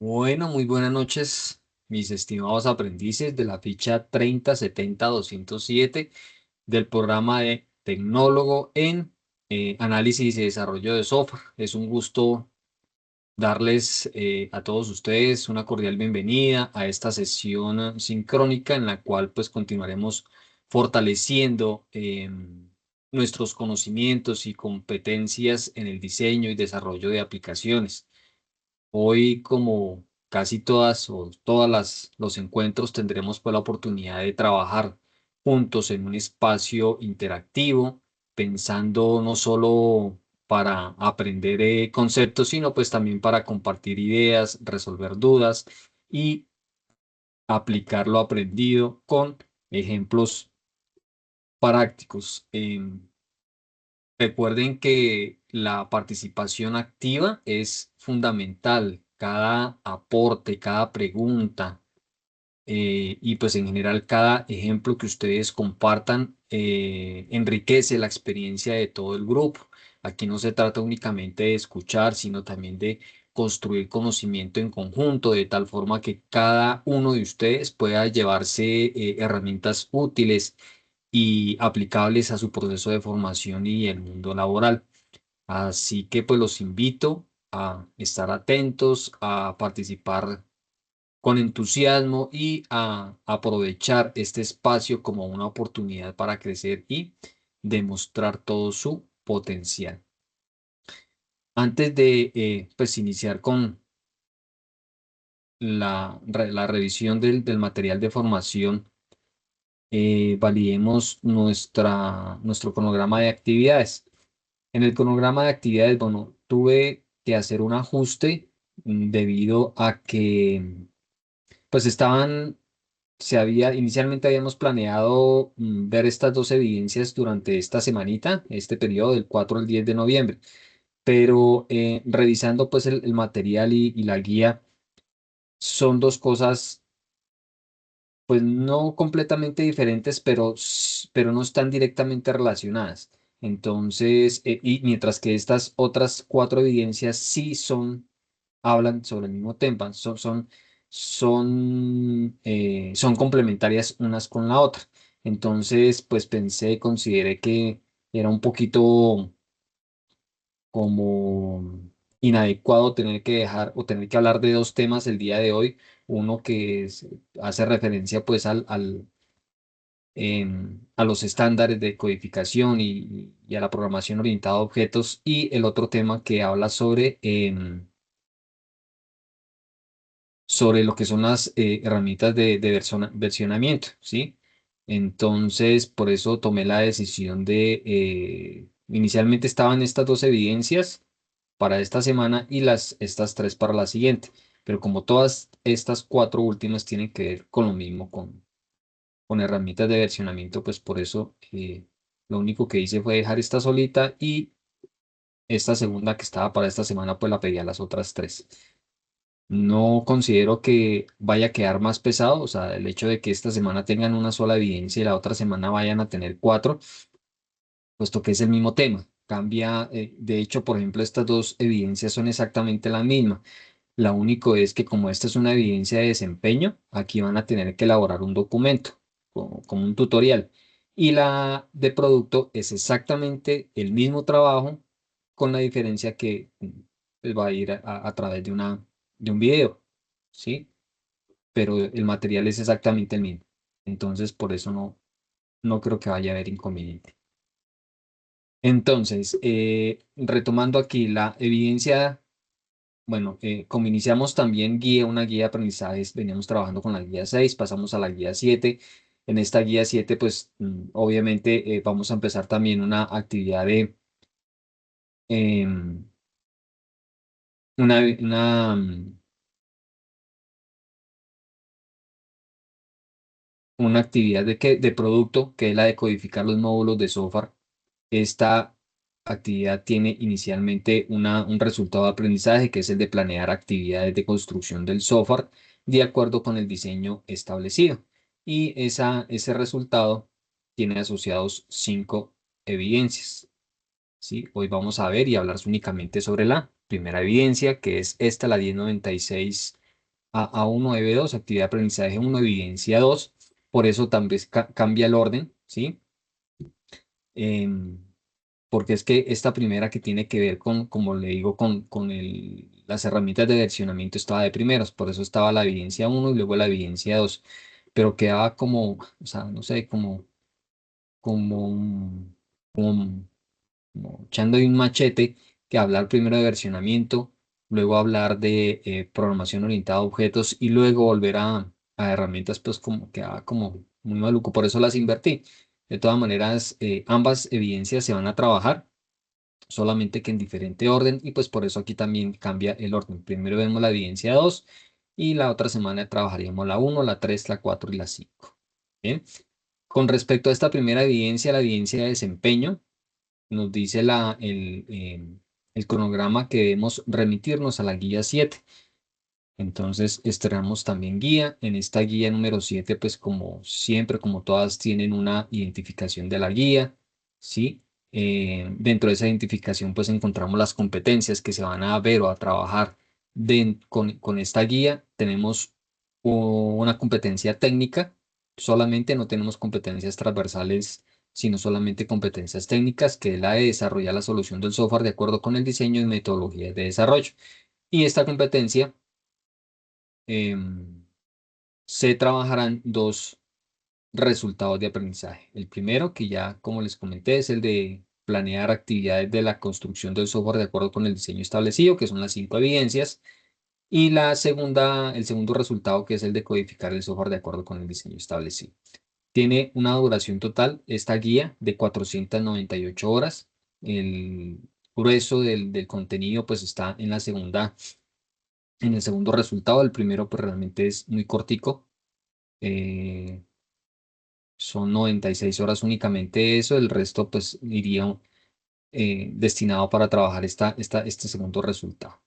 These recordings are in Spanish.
Bueno, muy buenas noches, mis estimados aprendices de la ficha 3070-207 del programa de Tecnólogo en Análisis y Desarrollo de Software. Es un gusto darles a todos ustedes una cordial bienvenida a esta sesión sincrónica en la cual pues continuaremos fortaleciendo nuestros conocimientos y competencias en el diseño y desarrollo de aplicaciones. Hoy, como casi todas o todas los encuentros, tendremos pues la oportunidad de trabajar juntos en un espacio interactivo, pensando no solo para aprender conceptos, sino pues también para compartir ideas, resolver dudas y aplicar lo aprendido con ejemplos prácticos. Recuerden que la participación activa es fundamental. Cada aporte, cada pregunta y pues en general cada ejemplo que ustedes compartan enriquece la experiencia de todo el grupo. Aquí no se trata únicamente de escuchar, sino también de construir conocimiento en conjunto, de tal forma que cada uno de ustedes pueda llevarse herramientas útiles y aplicables a su proceso de formación y el mundo laboral. Así que pues los invito a estar atentos, a participar con entusiasmo y a aprovechar este espacio como una oportunidad para crecer y demostrar todo su potencial. Antes de pues iniciar con la revisión del material de formación, validemos nuestro cronograma de actividades. En el cronograma de actividades, bueno, tuve que hacer un ajuste debido a que pues inicialmente habíamos planeado ver estas dos evidencias durante esta semanita, este periodo del 4 al 10 de noviembre, pero revisando pues el material y la guía, son dos cosas pues no completamente diferentes, pero no están directamente relacionadas. Entonces, y mientras que estas otras cuatro evidencias hablan sobre el mismo tema, son complementarias unas con la otra. Entonces, pues consideré que era un poquito como inadecuado tener que dejar o tener que hablar de dos temas el día de hoy. Uno hace referencia pues a los estándares de codificación y a la programación orientada a objetos, y el otro tema que habla sobre lo que son las herramientas de versionamiento, ¿sí? Entonces, por eso tomé la decisión inicialmente estaban estas dos evidencias para esta semana y estas tres para la siguiente, pero como todas estas cuatro últimas tienen que ver con lo mismo, con herramientas de versionamiento, pues por eso lo único que hice fue dejar esta solita y esta segunda que estaba para esta semana, pues la pedí a las otras tres. No considero que vaya a quedar más pesado, o sea, el hecho de que esta semana tengan una sola evidencia y la otra semana vayan a tener cuatro, puesto que es el mismo tema. Cambia, de hecho, por ejemplo, estas dos evidencias son exactamente la misma. La único es que como esta es una evidencia de desempeño, aquí van a tener que elaborar un documento, como un tutorial. Y la de producto es exactamente el mismo trabajo, con la diferencia que pues, va a ir a través de un video, ¿sí? Pero el material es exactamente el mismo. Entonces, por eso no creo que vaya a haber inconveniente. Entonces, retomando aquí la evidencia. Bueno, como iniciamos también una guía de aprendizajes, veníamos trabajando con la guía 6, pasamos a la guía 7. En esta guía 7, pues obviamente vamos a empezar también una actividad em, una actividad de producto, que es la de codificar los módulos de software. Esta actividad tiene inicialmente un resultado de aprendizaje, que es el de planear actividades de construcción del software de acuerdo con el diseño establecido. Y ese resultado tiene asociados 5 evidencias. ¿Sí? Hoy vamos a ver y hablar únicamente sobre la primera evidencia, que es esta, la 1096 A1, EB2, actividad de aprendizaje 1, evidencia 2. Por eso también cambia el orden, ¿sí? Em, Porque es que esta primera que tiene que ver con, como le digo, con las herramientas de versionamiento estaba de primeros, por eso estaba la evidencia 1 y luego la evidencia 2, pero quedaba como, o sea, no sé, como, como echando ahí un machete, que hablar primero de versionamiento, luego hablar de programación orientada a objetos y luego volver a herramientas, pues como quedaba como muy maluco, por eso las invertí. De todas maneras, ambas evidencias se van a trabajar, solamente que en diferente orden, y pues por eso aquí también cambia el orden. Primero vemos la evidencia 2 y la otra semana trabajaríamos la 1, la 3, la 4 y la 5. Bien. Con respecto a esta primera evidencia, la evidencia de desempeño, nos dice el cronograma que debemos remitirnos a la guía 7. Entonces, estrenamos también guía. En esta guía número 7, pues como siempre, como todas tienen una identificación de la guía, ¿sí? Dentro de esa identificación, pues encontramos las competencias que se van a ver o a trabajar con esta guía. Tenemos una competencia técnica, solamente no tenemos competencias transversales, sino solamente competencias técnicas, que es la de desarrollar la solución del software de acuerdo con el diseño y metodologías de desarrollo. Y esta competencia em, se trabajarán dos resultados de aprendizaje. El primero, que ya como les comenté, es el de planear actividades de la construcción del software de acuerdo con el diseño establecido, que son las 5 evidencias. Y el segundo resultado, que es el de codificar el software de acuerdo con el diseño establecido. Tiene una duración total, esta guía, de 498 horas. El grueso del contenido pues está en el segundo resultado. El primero pues realmente es muy cortico. eh, Son 96 horas únicamente eso, el resto pues iría destinado para trabajar este segundo resultado.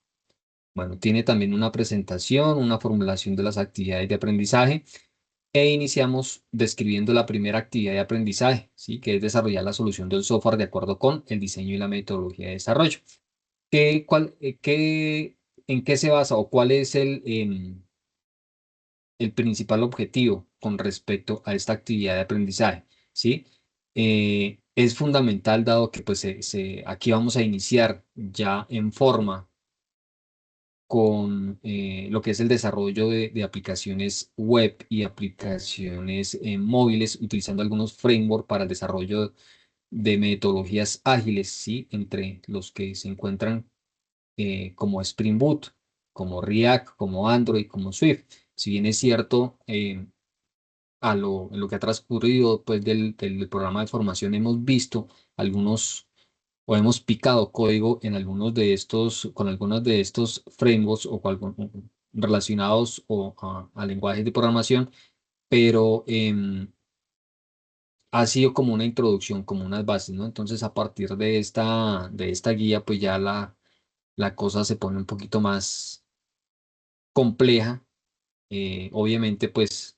Bueno, tiene también una presentación, una formulación de las actividades de aprendizaje e iniciamos describiendo la primera actividad de aprendizaje, ¿sí? Que es desarrollar la solución del software de acuerdo con el diseño y la metodología de desarrollo. ¿En qué se basa o cuál es el principal objetivo con respecto a esta actividad de aprendizaje? ¿Sí? Es fundamental dado que pues, aquí vamos a iniciar ya en forma con lo que es el desarrollo de aplicaciones web y aplicaciones móviles, utilizando algunos frameworks para el desarrollo de metodologías ágiles, ¿sí? Entre los que se encuentran como Spring Boot, como React, como Android, como Swift. Si bien es cierto, en lo que ha transcurrido pues, del programa de formación, hemos visto algunos o hemos picado código en algunos de estos, con algunos de estos frameworks relacionados a lenguajes de programación, pero ha sido como una introducción, como unas bases, ¿no? Entonces, a partir de esta guía, pues ya la cosa se pone un poquito más compleja, obviamente, pues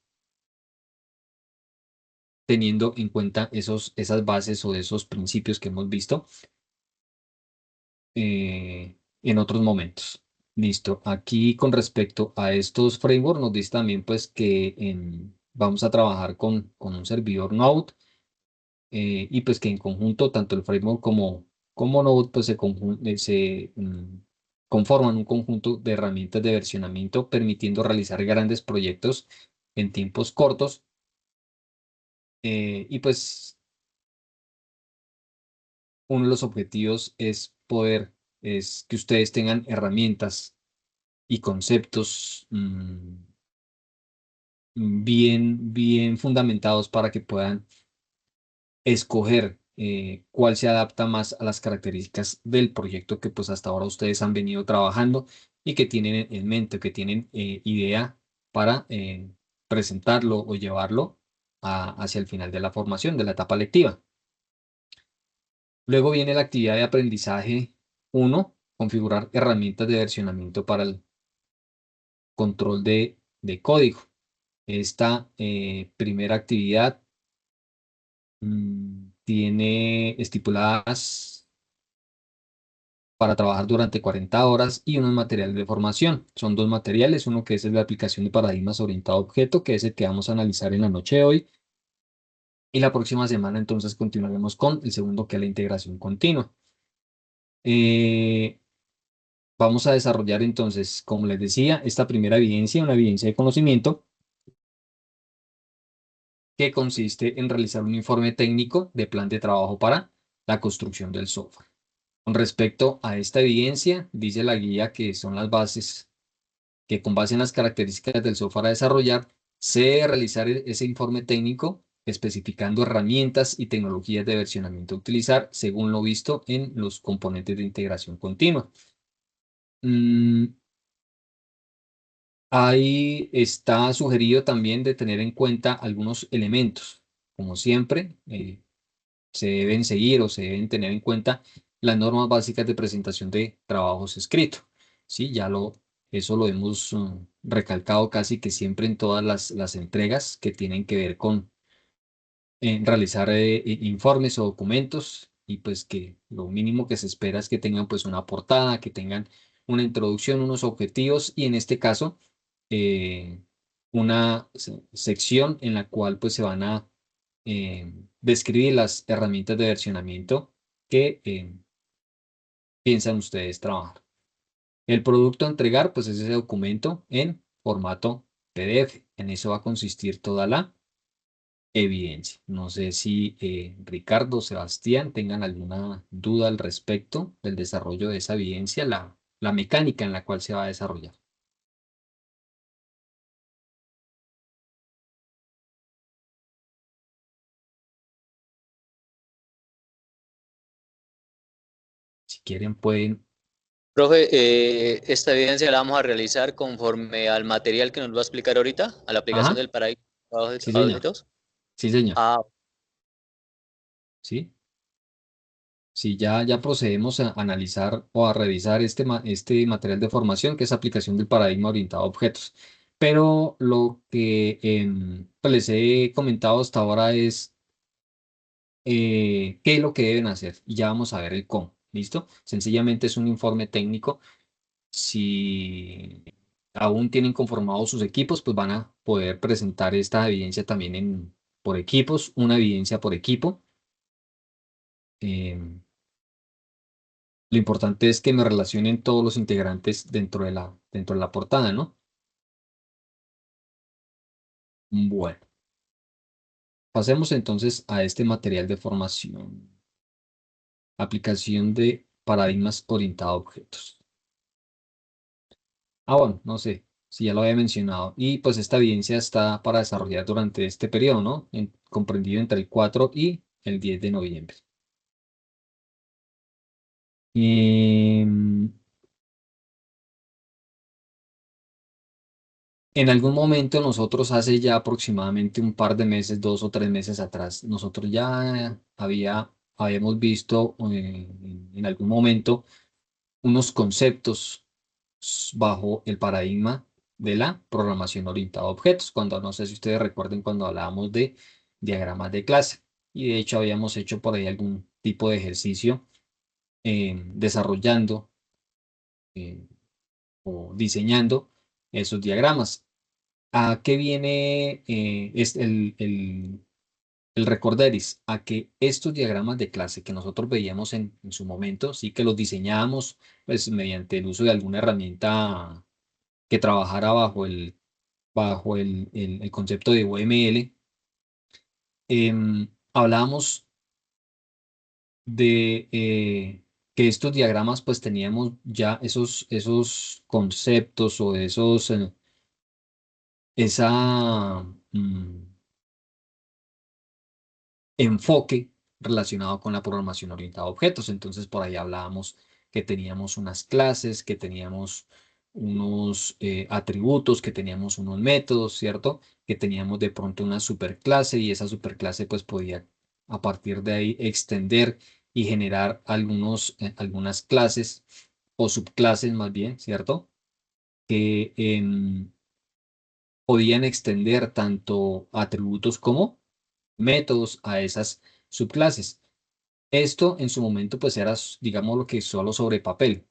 teniendo en cuenta esas bases o esos principios que hemos visto en otros momentos. Listo. Aquí con respecto a estos frameworks nos dice también pues que vamos a trabajar con un servidor Node, y pues que en conjunto tanto el framework como Node pues conforman un conjunto de herramientas de versionamiento permitiendo realizar grandes proyectos en tiempos cortos, y pues uno de los objetivos es que ustedes tengan herramientas y conceptos bien fundamentados para que puedan escoger cuál se adapta más a las características del proyecto que pues hasta ahora ustedes han venido trabajando y que tienen en mente, que tienen idea para presentarlo o llevarlo hacia el final de la formación, de la etapa lectiva. Luego viene la actividad de aprendizaje 1, configurar herramientas de versionamiento para el control de código. Esta primera actividad tiene estipuladas para trabajar durante 40 horas y unos materiales de formación. Son dos materiales, uno que es la aplicación de paradigmas orientado a objeto, que es el que vamos a analizar en la noche de hoy, y la próxima semana entonces continuaremos con el segundo, que es la integración continua. Eh, Vamos a desarrollar entonces, como les decía, esta primera evidencia, una evidencia de conocimiento que consiste en realizar un informe técnico de plan de trabajo para la construcción del software. Con respecto a esta evidencia, dice la guía que son las bases, que con base en las características del software a desarrollar, se debe realizar ese informe técnico especificando herramientas y tecnologías de versionamiento a utilizar según lo visto en los componentes de integración continua. Mm, Ahí está sugerido también de tener en cuenta algunos elementos. Como siempre, se deben seguir o se deben tener en cuenta las normas básicas de presentación de trabajos escritos. Sí, eso lo hemos recalcado casi que siempre en todas las entregas que tienen que ver con realizar informes o documentos, y pues que lo mínimo que se espera es que tengan pues una portada, que tengan una introducción, unos objetivos y en este caso eh, una sección en la cual pues se van a describir las herramientas de versionamiento que piensan ustedes trabajar. El producto a entregar pues es ese documento en formato PDF. En eso va a consistir toda la evidencia. No sé si Ricardo, Sebastián tengan alguna duda al respecto del desarrollo de esa evidencia, la mecánica en la cual se va a desarrollar. Si quieren pueden... Profe, esta evidencia la vamos a realizar conforme al material que nos va a explicar ahorita, a la aplicación Ajá, del paradigma sí a señor, objetos. sí señor, Ah, sí. Si ya procedemos a analizar o a revisar este material de formación, que es aplicación del paradigma orientado a objetos. Pero lo que pues les he comentado hasta ahora es qué es lo que deben hacer y ya vamos a ver el cómo. ¿Listo? Sencillamente es un informe técnico. Si aún tienen conformados sus equipos, pues van a poder presentar esta evidencia también por equipos, una evidencia por equipo. Em, Lo importante es que me relacionen todos los integrantes dentro de la portada, ¿no? Bueno, pasemos entonces a este material de formación. Aplicación de paradigmas orientados a objetos. Bueno, no sé si ya lo había mencionado. Y pues esta evidencia está para desarrollar durante este periodo, ¿no? Comprendido entre el 4 y el 10 de noviembre. Em, En algún momento nosotros hace ya aproximadamente un par de meses, 2 o 3 meses atrás, nosotros ya habíamos visto en algún momento unos conceptos bajo el paradigma de la programación orientada a objetos, cuando no sé si ustedes recuerden cuando hablábamos de diagramas de clase y de hecho habíamos hecho por ahí algún tipo de ejercicio desarrollando eh, o diseñando esos diagramas. ¿A qué viene el recorderis? A que estos diagramas de clase que nosotros veíamos en su momento, sí que los diseñábamos pues, mediante el uso de alguna herramienta que trabajara bajo el concepto de UML. Hablábamos de que estos diagramas pues teníamos ya esos conceptos o esa... mm, enfoque relacionado con la programación orientada a objetos. Entonces, por ahí hablábamos que teníamos unas clases, que teníamos unos atributos, que teníamos unos métodos, ¿cierto? Que teníamos de pronto una superclase y esa superclase pues podía a partir de ahí extender y generar algunas clases o subclases más bien, ¿cierto? Que podían extender tanto atributos como métodos a esas subclases. Esto en su momento pues era, digamos, lo que solo sobre papel.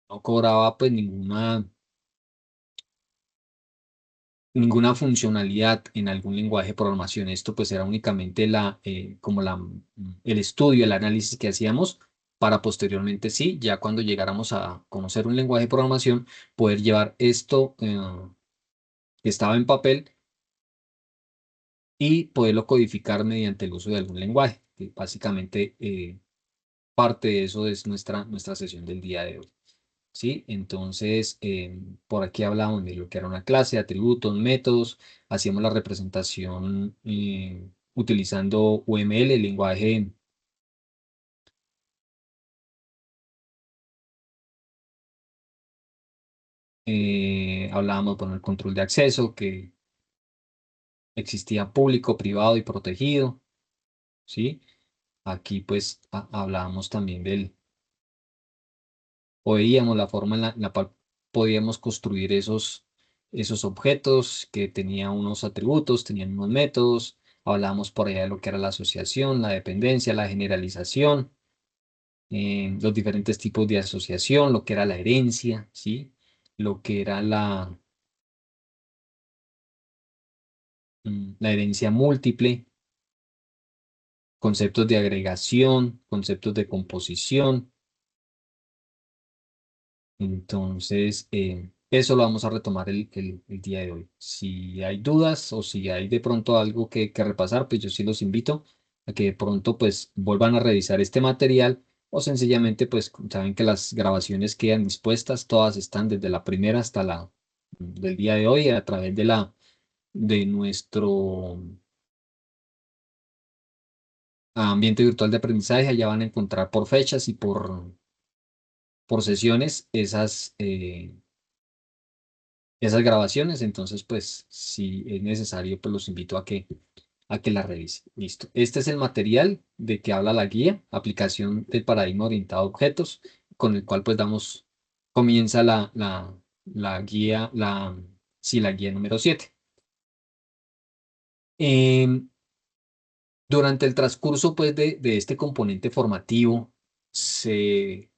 No cobraba pues ninguna funcionalidad en algún lenguaje de programación. Esto pues era únicamente el estudio, el análisis que hacíamos para posteriormente sí, ya cuando llegáramos a conocer un lenguaje de programación, poder llevar esto que estaba en papel y poderlo codificar mediante el uso de algún lenguaje. Que básicamente parte de eso es nuestra sesión del día de hoy. ¿Sí? Entonces, por aquí hablábamos de lo que era una clase, atributos, métodos, hacíamos la representación utilizando UML, el lenguaje, hablábamos, bueno, el control de acceso, que existía público, privado y protegido, ¿sí? Aquí pues hablábamos también o veíamos la forma en la cual podíamos construir esos objetos que tenían unos atributos, tenían unos métodos. Hablábamos por allá de lo que era la asociación, la dependencia, la generalización, los diferentes tipos de asociación, lo que era la herencia, ¿sí? Lo que era la herencia múltiple, conceptos de agregación, conceptos de composición. Entonces, eso lo vamos a retomar el día de hoy. Si hay dudas o si hay de pronto algo que repasar, pues yo sí los invito a que de pronto pues vuelvan a revisar este material o sencillamente pues saben que las grabaciones quedan dispuestas, todas están desde la primera hasta la del día de hoy a través de nuestro ambiente virtual de aprendizaje. Allá van a encontrar por fechas y por sesiones esas grabaciones, entonces pues si es necesario pues los invito a que la revisen. Listo. Este es el material de que habla la guía, aplicación del paradigma orientado a objetos, con el cual pues comienza la guía, sí, la guía número 7. Durante el transcurso pues de este componente formativo se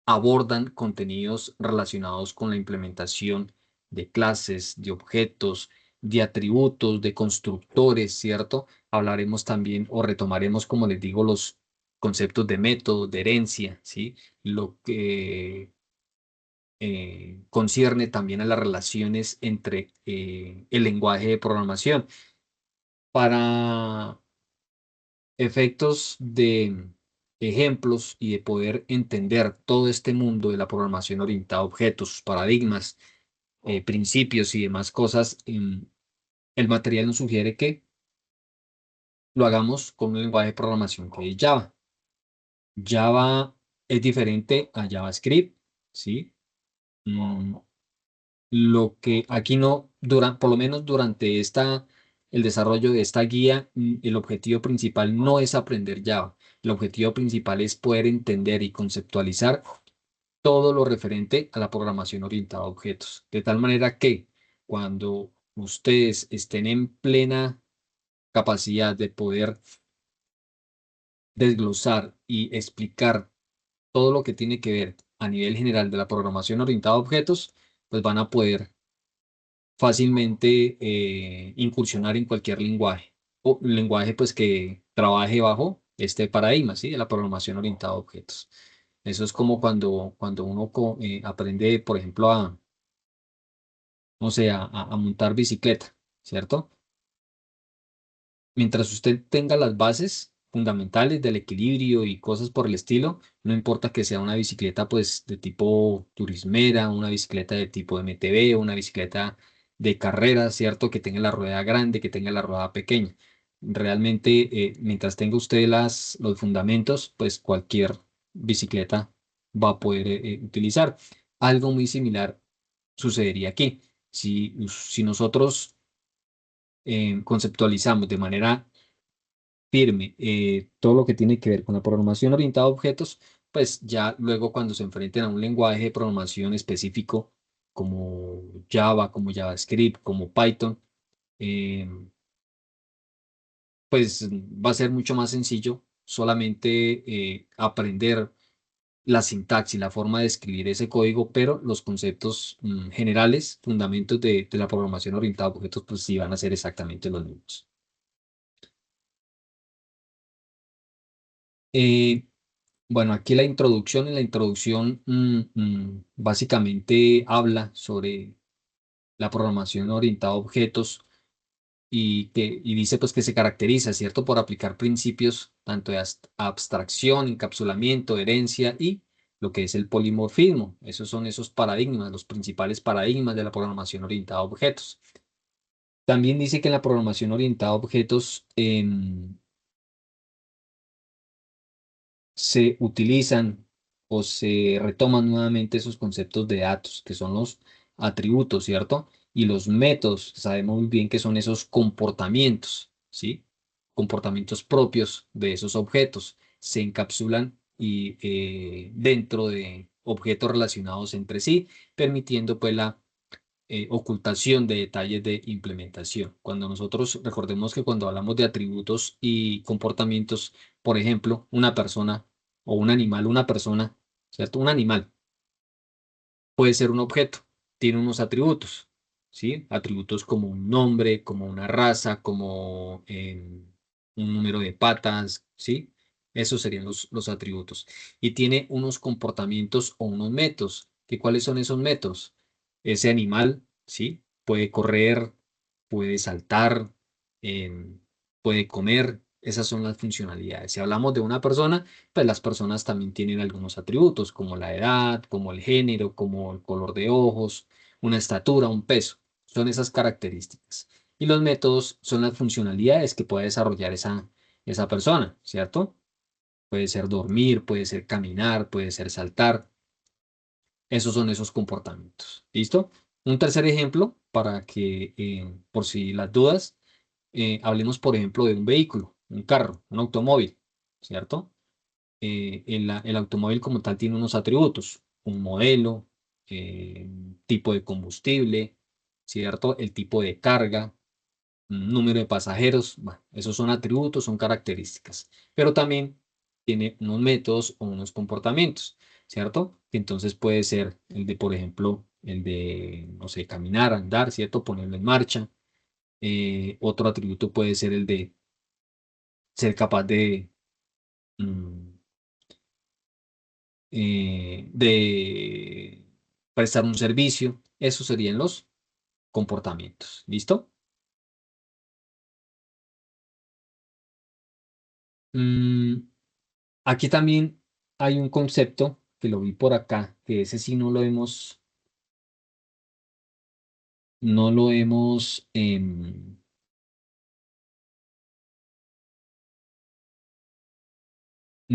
abordan contenidos relacionados con la implementación de clases, de objetos, de atributos, de constructores, ¿cierto? Hablaremos también o retomaremos, como les digo, los conceptos de método, de herencia, ¿sí? Lo que concierne también a las relaciones entre el lenguaje de programación. Para efectos de ejemplos y de poder entender todo este mundo de la programación orientada a objetos, sus paradigmas, principios y demás cosas, el material nos sugiere que lo hagamos con un lenguaje de programación que es Java. Java es diferente a JavaScript, ¿sí? Mm, Lo que aquí no, por lo menos durante el desarrollo de esta guía, el objetivo principal no es aprender Java. El objetivo principal es poder entender y conceptualizar todo lo referente a la programación orientada a objetos. De tal manera que cuando ustedes estén en plena capacidad de poder desglosar y explicar todo lo que tiene que ver a nivel general de la programación orientada a objetos, pues van a poder fácilmente incursionar en cualquier lenguaje o lenguaje pues que trabaje bajo este paradigma, ¿sí? De la programación orientada a objetos. Eso es como cuando uno aprende, por ejemplo, no sé, a montar bicicleta, ¿cierto? Mientras usted tenga las bases fundamentales del equilibrio y cosas por el estilo, no importa que sea una bicicleta pues de tipo turismera, una bicicleta de tipo MTB, una bicicleta de carrera, ¿cierto? Que tenga la rueda grande, que tenga la rueda pequeña. Realmente, mientras tenga usted los fundamentos, pues cualquier bicicleta va a poder utilizar. Algo muy similar sucedería aquí. Si nosotros conceptualizamos de manera firme todo lo que tiene que ver con la programación orientada a objetos, pues ya luego cuando se enfrenten a un lenguaje de programación específico como Java, como JavaScript, como Python, eh, pues va a ser mucho más sencillo solamente aprender la sintaxis, la forma de escribir ese código, pero los conceptos generales, fundamentos de la programación orientada a objetos, pues sí van a ser exactamente los mismos. Eh, bueno, aquí la introducción, en la introducción básicamente habla sobre la programación orientada a objetos y dice pues que se caracteriza, ¿cierto?, por aplicar principios tanto de abstracción, encapsulamiento, herencia y lo que es el polimorfismo. Esos son esos paradigmas, los principales paradigmas de la programación orientada a objetos. También dice que en la programación orientada a objetos se utilizan o se retoman nuevamente esos conceptos de datos, que son los atributos, ¿cierto? Y los métodos, sabemos muy bien que son esos comportamientos, ¿sí? Comportamientos propios de esos objetos. Se encapsulan y dentro de objetos relacionados entre sí, permitiendo pues la ocultación de detalles de implementación. Cuando nosotros, recordemos que cuando hablamos de atributos y comportamientos, por ejemplo, una persona o un animal, una persona, ¿cierto? Un animal puede ser un objeto, tiene unos atributos, ¿sí? Atributos como un nombre, como una raza, como un número de patas, ¿sí? Esos serían los atributos. Y tiene unos comportamientos o unos métodos. ¿Que cuáles son esos métodos? Ese animal, ¿sí? Puede correr, puede saltar, em, puede comer. Esas son las funcionalidades. Si hablamos de una persona, pues las personas también tienen algunos atributos, como la edad, como el género, como el color de ojos, una estatura, un peso. Son esas características. Y los métodos son las funcionalidades que puede desarrollar esa persona, ¿cierto? Puede ser dormir, puede ser caminar, puede ser saltar. Esos son esos comportamientos. ¿Listo? Un tercer ejemplo para que, por si las dudas, hablemos, por ejemplo, de un vehículo, un carro, un automóvil, ¿cierto? El automóvil como tal tiene unos atributos, un modelo, tipo de combustible, ¿cierto? El tipo de carga, un número de pasajeros, bueno, esos son atributos, son características, pero también tiene unos métodos o unos comportamientos, ¿cierto? Que entonces puede ser el de, por ejemplo, el de, no sé, caminar, andar, ¿cierto? Ponerlo en marcha. Otro atributo puede ser el de ser capaz mm, de prestar un servicio. Esos serían los comportamientos. ¿Listo? Mm, aquí también hay un concepto que lo vi por acá, que ese sí no lo hemos, no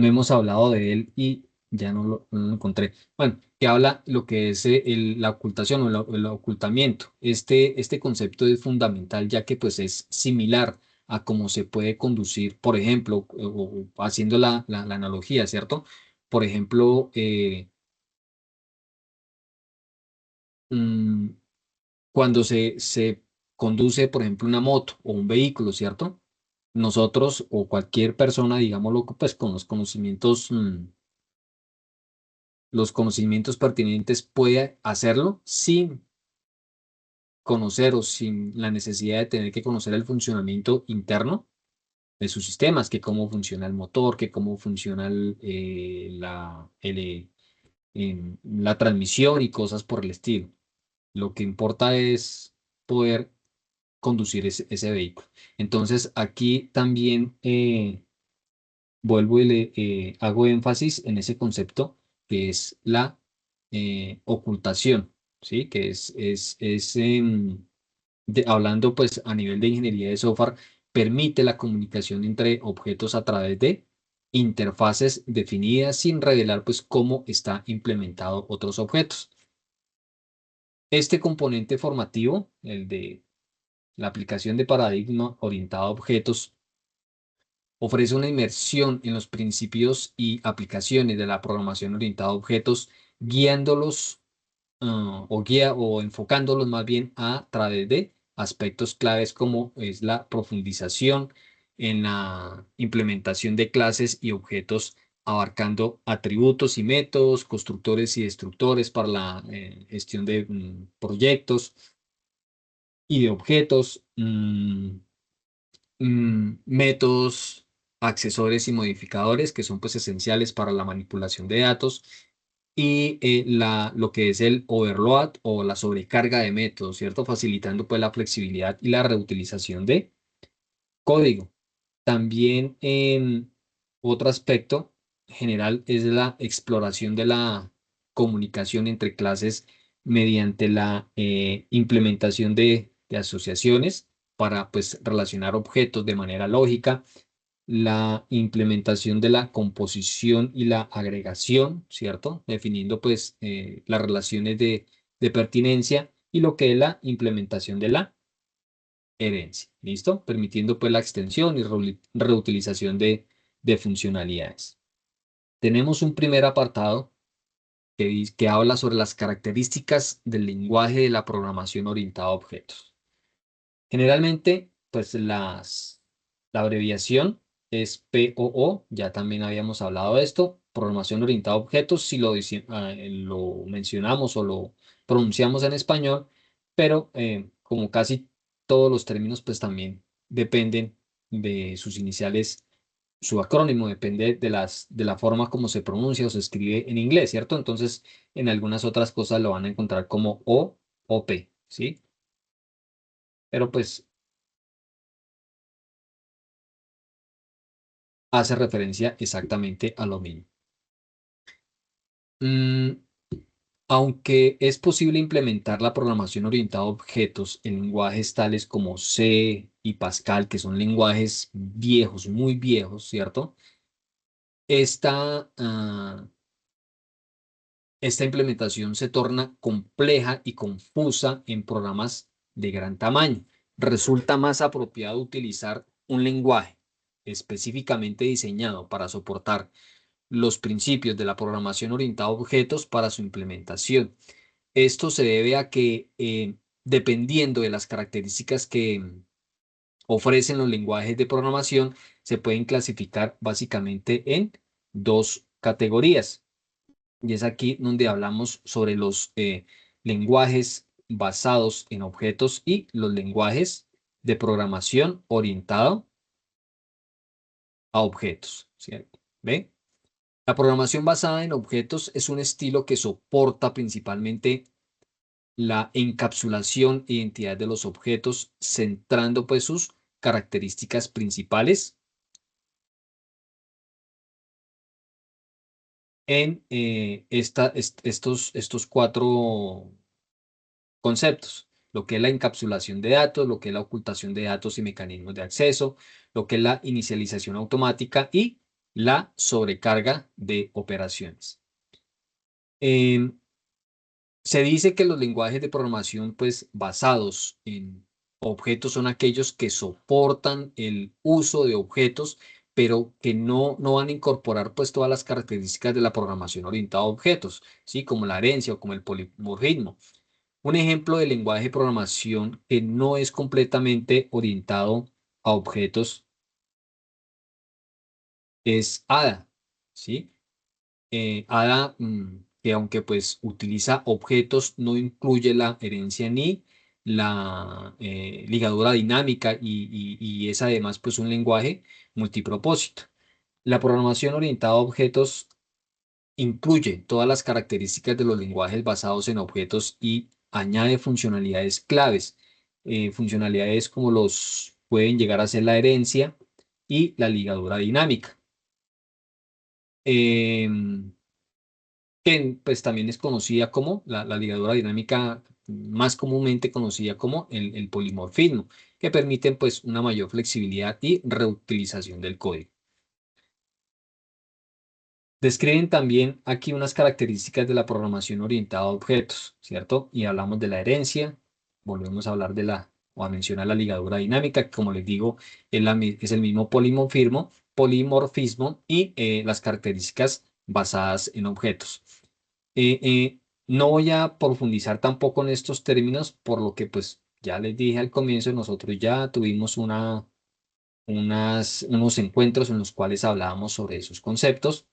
hemos hablado de él y ya no lo encontré. Bueno, que habla lo que es la ocultación o el ocultamiento. Este concepto es fundamental ya que pues es similar a cómo se puede conducir, por ejemplo, o haciendo la analogía, ¿cierto? Por ejemplo, mm, cuando se conduce, por ejemplo, una moto o un vehículo, ¿cierto? Nosotros o cualquier persona, digámoslo, pues con los conocimientos pertinentes puede hacerlo sin conocer o sin la necesidad de tener que conocer el funcionamiento interno de sus sistemas, que cómo funciona el motor, que cómo funciona la transmisión y cosas por el estilo. Lo que importa es poder conducir ese vehículo. Entonces, aquí también vuelvo y le hago énfasis en ese concepto que es la ocultación, ¿sí? Que hablando pues a nivel de ingeniería de software, permite la comunicación entre objetos a través de interfaces definidas sin revelar pues cómo está implementado otros objetos. Este componente formativo, el de la aplicación de paradigma orientado a objetos, ofrece una inmersión en los principios y aplicaciones de la programación orientada a objetos, guiándolos o enfocándolos más bien a través de aspectos claves como es la profundización en la implementación de clases y objetos abarcando atributos y métodos, constructores y destructores para la gestión de proyectos y de objetos, métodos, accesorios y modificadores que son pues esenciales para la manipulación de datos y lo que es el overload o la sobrecarga de métodos, ¿cierto? Facilitando pues la flexibilidad y la reutilización de código. También otro aspecto general es la exploración de la comunicación entre clases mediante la implementación de asociaciones para pues relacionar objetos de manera lógica, la implementación de la composición y la agregación, ¿cierto? Definiendo pues las relaciones de pertinencia y lo que es la implementación de la herencia, ¿listo? Permitiendo pues la extensión y reutilización de funcionalidades. Tenemos un primer apartado que habla sobre las características del lenguaje de la programación orientada a objetos. Generalmente, pues la abreviación es POO, ya también habíamos hablado de esto, programación orientada a objetos, si lo mencionamos o lo pronunciamos en español, pero como casi todos los términos, pues también dependen de sus iniciales, su acrónimo depende de la forma como se pronuncia o se escribe en inglés, ¿cierto? Entonces, en algunas otras cosas lo van a encontrar como O o P, ¿sí? Pero pues hace referencia exactamente a lo mismo. Mm, Aunque es posible implementar la programación orientada a objetos en lenguajes tales como C y Pascal, que son lenguajes viejos, muy viejos, ¿cierto? Esta, esta implementación se torna compleja y confusa en programas de gran tamaño. Resulta más apropiado utilizar un lenguaje específicamente diseñado para soportar los principios de la programación orientada a objetos para su implementación. Esto se debe a que, dependiendo de las características que ofrecen los lenguajes de programación, se pueden clasificar básicamente en dos categorías. Y es aquí donde hablamos sobre los lenguajes basados en objetos y los lenguajes de programación orientado a objetos, ¿cierto? ¿Ve? La programación basada en objetos es un estilo que soporta principalmente la encapsulación e identidad de los objetos, centrando pues sus características principales en estos cuatro conceptos, lo que es la encapsulación de datos, lo que es la ocultación de datos y mecanismos de acceso, lo que es la inicialización automática y la sobrecarga de operaciones. Em, Se dice que los lenguajes de programación, pues, basados en objetos son aquellos que soportan el uso de objetos, pero que no van a incorporar, pues, todas las características de la programación orientada a objetos, ¿sí? Como la herencia o como el polimorfismo. Un ejemplo de lenguaje de programación que no es completamente orientado a objetos es ADA, ¿sí? Ada, que aunque pues utiliza objetos, no incluye la herencia ni la ligadura dinámica y es además pues un lenguaje multipropósito. La programación orientada a objetos incluye todas las características de los lenguajes basados en objetos y añade funcionalidades claves. Funcionalidades como los pueden llegar a ser la herencia y la ligadura dinámica. Em, que pues también es conocida como la ligadura dinámica, más comúnmente conocida como el polimorfismo, que permiten pues una mayor flexibilidad y reutilización del código. Describen también aquí unas características de la programación orientada a objetos, ¿cierto? Y hablamos de la herencia, volvemos a hablar o a mencionar la ligadura dinámica, que como les digo, es el mismo polimorfismo y las características basadas en objetos. Eh, eh, no voy a profundizar tampoco en estos términos, por lo que pues ya les dije al comienzo, nosotros ya tuvimos unos encuentros en los cuales hablábamos sobre esos conceptos.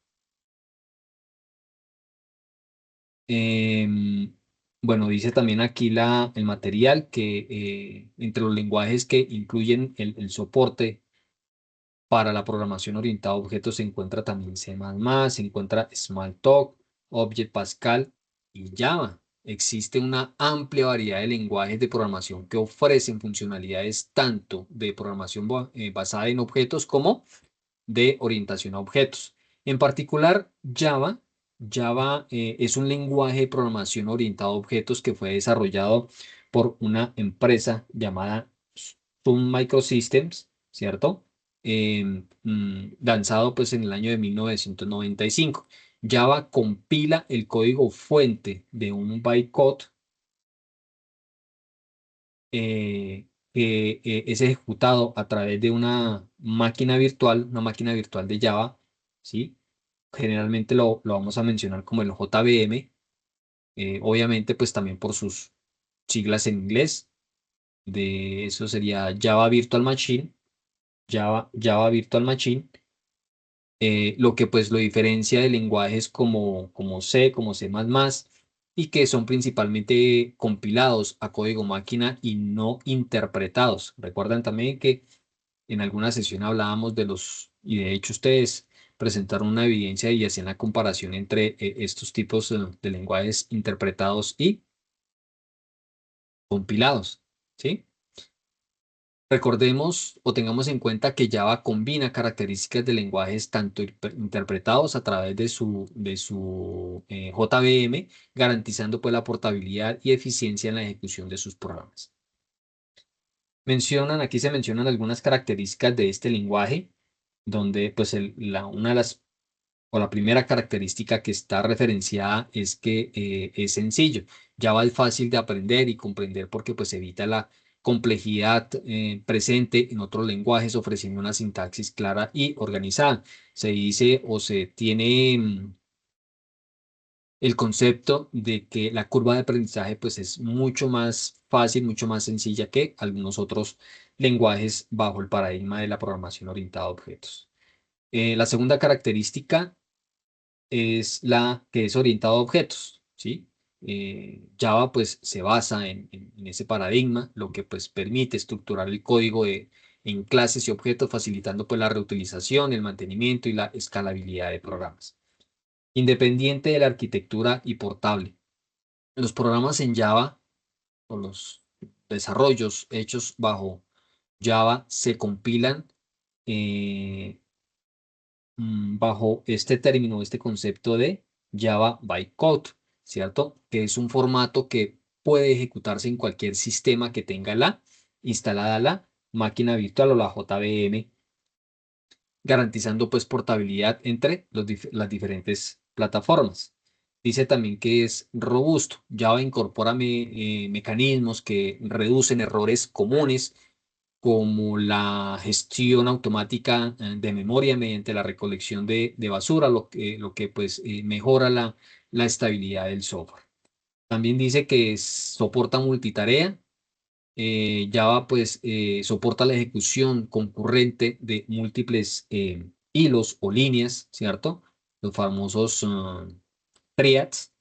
Bueno, dice también aquí el material que entre los lenguajes que incluyen el soporte para la programación orientada a objetos se encuentra también C++, se encuentra Smalltalk, Object Pascal y Java. Existe una amplia variedad de lenguajes de programación que ofrecen funcionalidades tanto de programación basada en objetos como de orientación a objetos. En particular, Java es un lenguaje de programación orientado a objetos que fue desarrollado por una empresa llamada Sun Microsystems, ¿cierto? Lanzado pues en el año de 1995. Java compila el código fuente de un bytecode que es ejecutado a través de una máquina virtual de Java, ¿sí? Generalmente lo vamos a mencionar como el JVM, obviamente pues también por sus siglas en inglés, de eso sería Java Virtual Machine, Java Virtual Machine, lo que pues lo diferencia de lenguajes como C, como C++, y que son principalmente compilados a código máquina y no interpretados. Recuerdan también que en alguna sesión hablábamos y de hecho ustedes presentaron una evidencia y hacían la comparación entre estos tipos de lenguajes interpretados y compilados, ¿sí? Recordemos o tengamos en cuenta que Java combina características de lenguajes tanto interpretados a través de su JVM, garantizando pues la portabilidad y eficiencia en la ejecución de sus programas. Aquí se mencionan algunas características de este lenguaje, donde pues una de las o la primera característica que está referenciada es que es sencillo. Java es fácil de aprender y comprender porque pues evita la complejidad presente en otros lenguajes, ofreciendo una sintaxis clara y organizada. Se dice o se tiene el concepto de que la curva de aprendizaje pues es mucho más fácil, mucho más sencilla que algunos otros lenguajes bajo el paradigma de la programación orientada a objetos. La segunda característica es la que es orientada a objetos, ¿sí? Java pues se basa en ese paradigma, lo que pues permite estructurar el código en clases y objetos, facilitando pues la reutilización, el mantenimiento y la escalabilidad de programas. Independiente de la arquitectura y portable. Los programas en Java o los desarrollos hechos bajo Java se compilan eh, bajo este término, este concepto de Java Bytecode, ¿cierto? Que es un formato que puede ejecutarse en cualquier sistema que tenga instalada la máquina virtual o la JVM, garantizando pues portabilidad entre las diferentes plataformas. Dice también que es robusto. Java incorpora mecanismos que reducen errores comunes como la gestión automática de memoria mediante la recolección de basura, lo que pues mejora la estabilidad del software. También dice que soporta multitarea. Java pues soporta la ejecución concurrente de múltiples hilos o líneas, ¿cierto? Los famosos triads,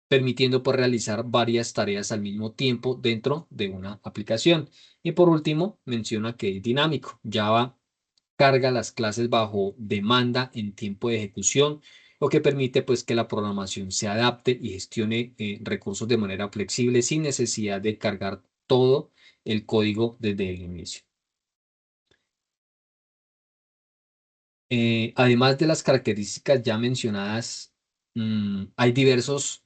permitiendo pues, realizar varias tareas al mismo tiempo dentro de una aplicación. Y por último, menciona que es dinámico. Java carga las clases bajo demanda en tiempo de ejecución, lo que permite pues que la programación se adapte y gestione recursos de manera flexible sin necesidad de cargar todo el código desde el inicio. Además de las características ya mencionadas, hay diversos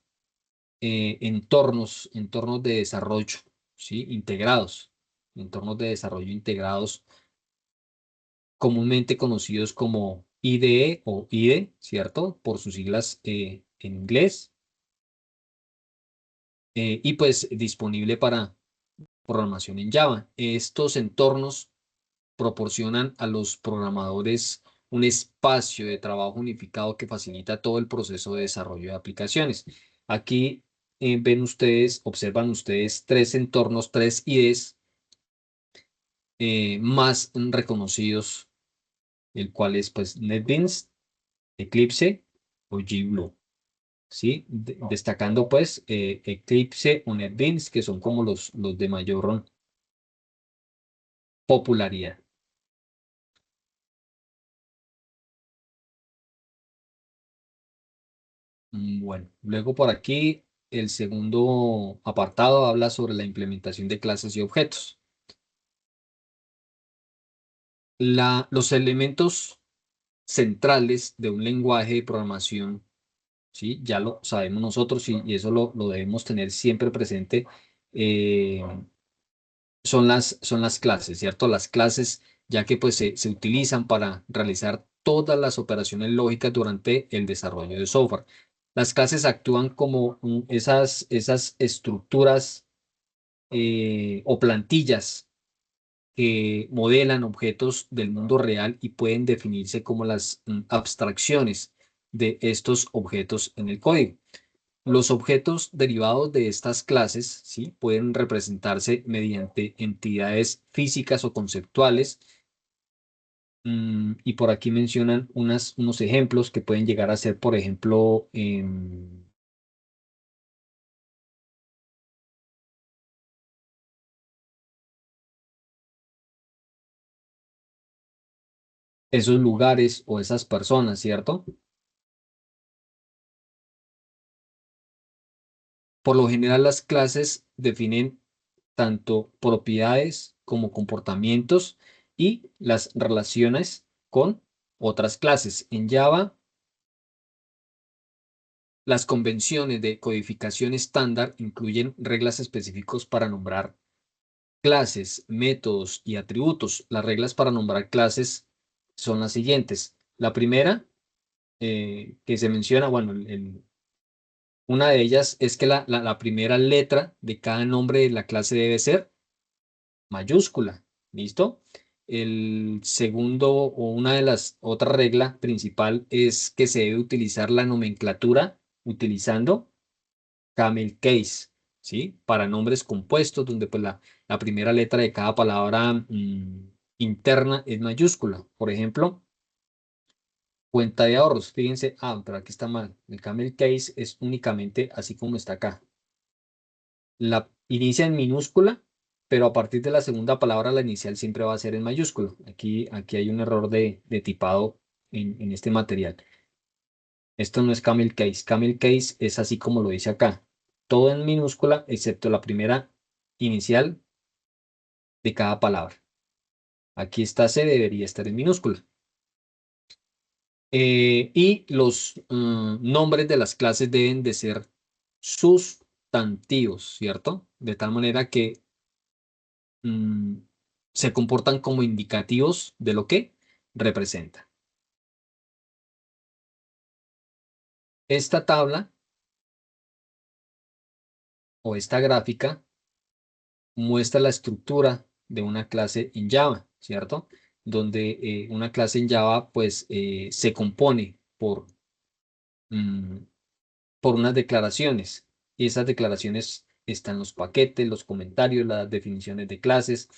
entornos de desarrollo, ¿sí? Integrados, entornos de desarrollo integrados, comúnmente conocidos como IDE o IDE, ¿cierto? Por sus siglas en inglés, y pues disponible para programación en Java. Estos entornos proporcionan a los programadores un espacio de trabajo unificado que facilita todo el proceso de desarrollo de aplicaciones. Aquí observan ustedes tres entornos, tres IDEs más reconocidos, el cual es pues NetBeans, Eclipse o GBlue, ¿sí? Destacando pues Eclipse o NetBeans, que son como los de mayor popularidad. Bueno, luego por aquí el segundo apartado habla sobre la implementación de clases y objetos. Los elementos centrales de un lenguaje de programación, ¿sí? Ya lo sabemos nosotros y eso lo debemos tener siempre presente. eh, son las clases, ¿cierto? Las clases, ya que pues se utilizan para realizar todas las operaciones lógicas durante el desarrollo de software. Las clases actúan como esas estructuras o plantillas que modelan objetos del mundo real y pueden definirse como las abstracciones de estos objetos en el código. Los objetos derivados de estas clases, ¿sí? Pueden representarse mediante entidades físicas o conceptuales. Y por aquí mencionan unos ejemplos que pueden llegar a ser, por ejemplo, esos lugares o esas personas, ¿cierto? Por lo general, las clases definen tanto propiedades como comportamientos y las relaciones con otras clases. En Java, las convenciones de codificación estándar incluyen reglas específicas para nombrar clases, métodos y atributos. Las reglas para nombrar clases son las siguientes. La primera que se menciona, bueno, una de ellas es que la primera letra de cada nombre de la clase debe ser mayúscula. ¿Listo? El segundo o una de las otras reglas principal es que se debe utilizar la nomenclatura utilizando camel case, ¿sí? Para nombres compuestos, donde pues la primera letra de cada palabra interna es mayúscula. Por ejemplo, cuenta de ahorros. Fíjense, pero aquí está mal. El camel case es únicamente así como está acá. La inicia en minúscula, pero a partir de la segunda palabra la inicial siempre va a ser en mayúscula. Aquí hay un error de tipado en este material. Esto no es camel case. Camel case es así como lo dice acá. Todo en minúscula, excepto la primera inicial de cada palabra. Aquí está C, debería estar en minúscula. Y los nombres de las clases deben de ser sustantivos, ¿cierto? De tal manera que mm, se comportan como indicativos de lo que representa. Esta tabla o esta gráfica muestra la estructura de una clase en Java, ¿cierto? Donde una clase en Java pues se compone mm, por unas declaraciones y esas declaraciones están los paquetes, los comentarios, las definiciones de clases,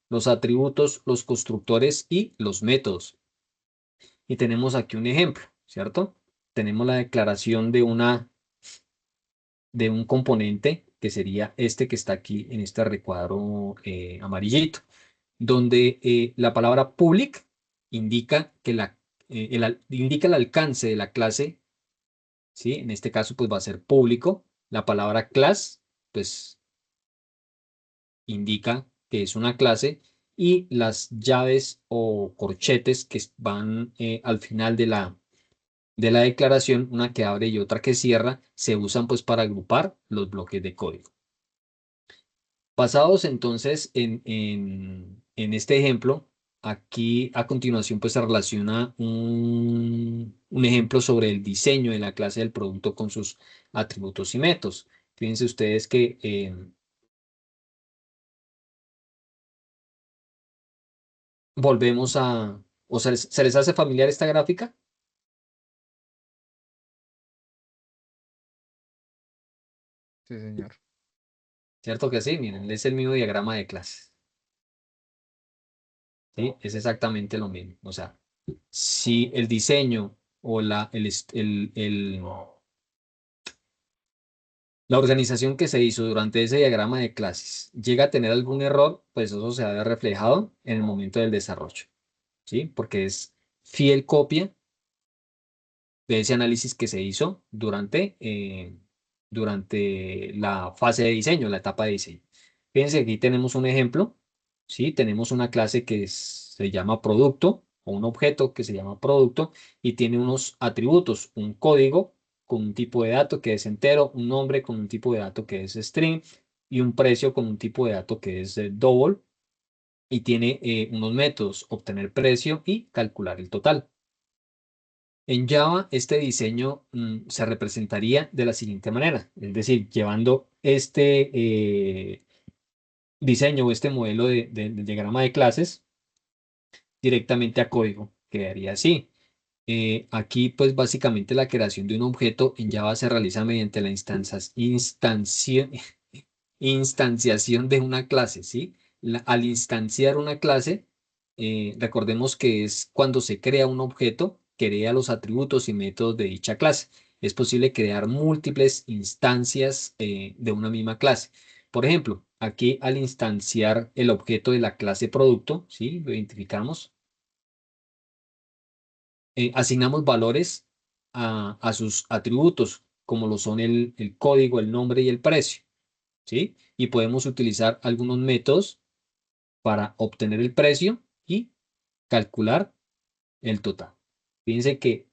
los atributos, los constructores y los métodos. Y tenemos aquí un ejemplo, ¿cierto? Tenemos la declaración de un componente que sería este que está aquí en este recuadro amarillito, donde la palabra public indica que indica el alcance de la clase, ¿sí? En este caso, pues va a ser público. La palabra class, pues indica que es una clase y las llaves o corchetes que van al final de la declaración, una que abre y otra que cierra, se usan pues para agrupar los bloques de código. Basados entonces en este ejemplo, aquí a continuación pues se relaciona un ejemplo sobre el diseño de la clase del producto con sus atributos y métodos. Fíjense ustedes que volvemos o sea, ¿se les hace familiar esta gráfica? Sí, señor. ¿Cierto que sí? Miren, es el mismo diagrama de clases. ¿sí? Es exactamente lo mismo. O sea, si el diseño o la organización que se hizo durante ese diagrama de clases llega a tener algún error, pues eso se va a ver reflejado en el momento del desarrollo, ¿sí? Porque es fiel copia de ese análisis que se hizo durante la fase de diseño, la etapa de diseño. Fíjense, aquí tenemos un ejemplo, ¿sí? Tenemos una clase que se llama producto o un objeto que se llama producto y tiene unos atributos, un código con un tipo de dato que es entero, un nombre con un tipo de dato que es string y un precio con un tipo de dato que es double y tiene unos métodos, obtener precio y calcular el total. En Java, este diseño se representaría de la siguiente manera, es decir, llevando este diseño o este modelo de diagrama de clases directamente a código. Quedaría así. Aquí, pues básicamente la creación de un objeto en Java se realiza mediante la instanciación de una clase, ¿sí? Al instanciar una clase, recordemos que es cuando se crea un objeto, crea los atributos y métodos de dicha clase. Es posible crear múltiples instancias de una misma clase. Por ejemplo, aquí al instanciar el objeto de la clase producto, ¿sí? Lo identificamos, asignamos valores a sus atributos, como lo son el código, el nombre y el precio. ¿Sí? Y podemos utilizar algunos métodos para obtener el precio y calcular el total. Fíjense que